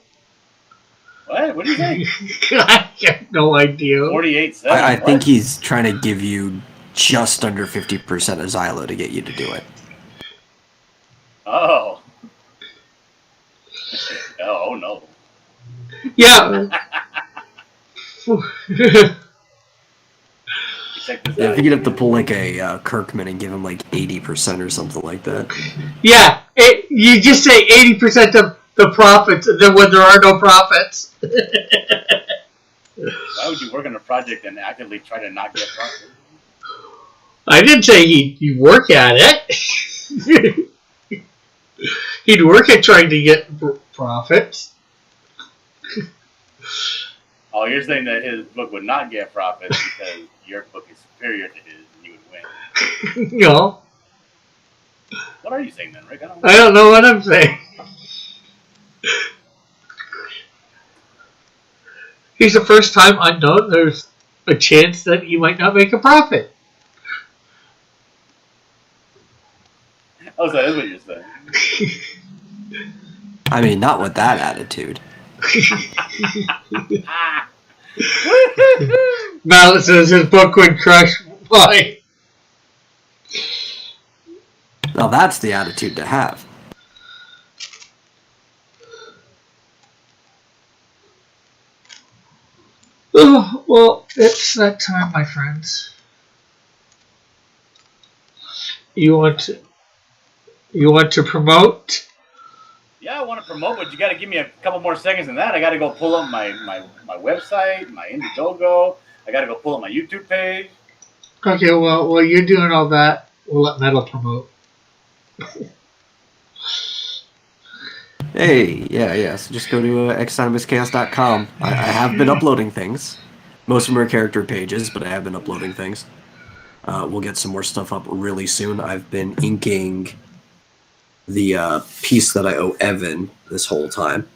What? What do you think? I have no idea. 48.7. I think he's trying to give you just under 50% of Xylo to get you to do it. Oh. Oh no. Yeah. Yeah, I think you'd have to pull like a Kirkman and give him like 80% or something like that. Yeah, you just say 80% of the profits, and then when there are no profits. Why would you work on a project and actively try to not get profit? I didn't say he'd work at it. He'd work at trying to get profits. Oh, you're saying that his book would not get profits because your book is superior to his and you would win. No. What are you saying then, Rick? I don't know what I'm saying. He's the first time unknown. There's a chance that he might not make a profit. Oh, so that's what you're saying. I mean, not with that attitude. Mallet says his book would crush. Why? Now that's the attitude to have. Oh, well, it's that time, my friends. You want to promote? Yeah, I want to promote, but you got to give me a couple more seconds than that. I got to go pull up my website, my Indiegogo. I got to go pull up my YouTube page. Okay, well, while you're doing all that, we'll let Metal promote. Hey, yeah. So just go to exanimuschaos.com. I have been uploading things. Most of them are character pages, but I have been uploading things. We'll get some more stuff up really soon. I've been inking the piece that I owe Evan this whole time.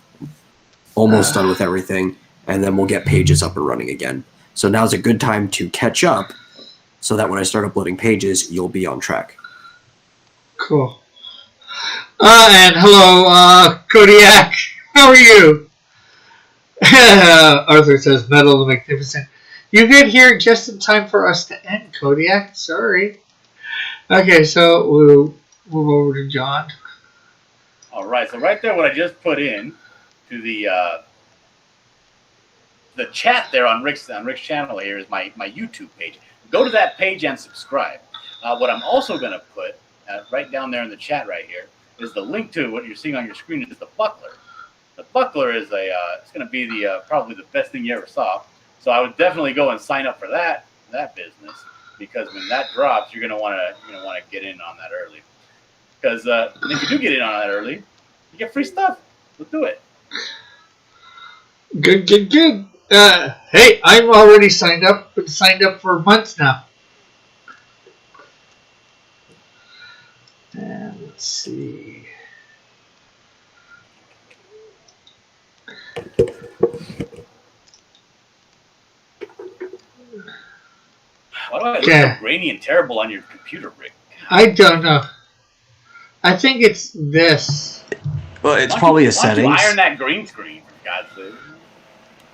Almost done with everything, and then we'll get pages up and running again. So now's a good time to catch up, so that when I start uploading pages, you'll be on track. Cool. And hello, Kodiak. How are you? Arthur says, Metal the Magnificent. You get here just in time for us to end, Kodiak. Sorry. Okay, so we'll move over to John. All right, so right there, what I just put in to the chat there on Rick's channel here is my YouTube page. Go to that page and subscribe. What I'm also going to put right down there in the chat right here is the link to what you're seeing on your screen is the buckler. The buckler is it's going to be the probably the best thing you ever saw. So I would definitely go and sign up for that business, because when that drops, you're going to want to get in on that early. Because if you do get in on that early, you get free stuff. Let's do it. Good. Hey, I'm already signed up. Been signed up for months now. And let's see. Why do I look so grainy and terrible on your computer, Rick? I don't know. I think it's this. Well, it's probably a settings. Why don't you iron that green screen, for God's sake?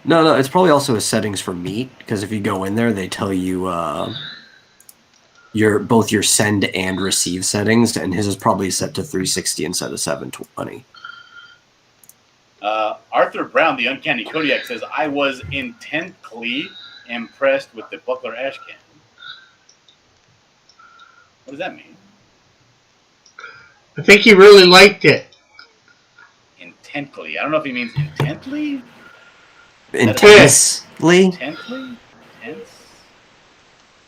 No, it's probably also a settings for Meet, because if you go in there, they tell you both your send and receive settings, and his is probably set to 360 instead of 720. Arthur Brown, the Uncanny Kodiak, says, I was intently impressed with the Buckler Ashcan. What does that mean? I think he really liked it. Intently. I don't know if he means intently. Intensely? Intently? Intense?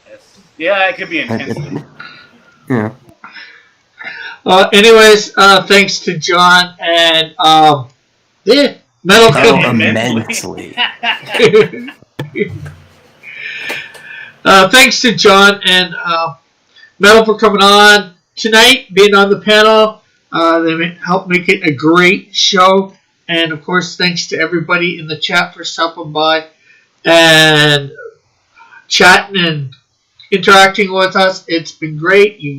Yes. Yeah, it could be intensely. Yeah. Anyways, thanks to John and Metal immensely. Thanks to John and Metal for coming on tonight, being on the panel. They helped make it a great show. And, of course, thanks to everybody in the chat for stopping by and chatting and interacting with us. It's been great. You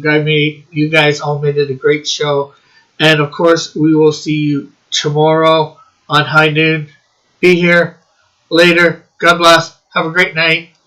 guys all made it a great show. And, of course, we will see you tomorrow on High Noon. Be here later. God bless. Have a great night.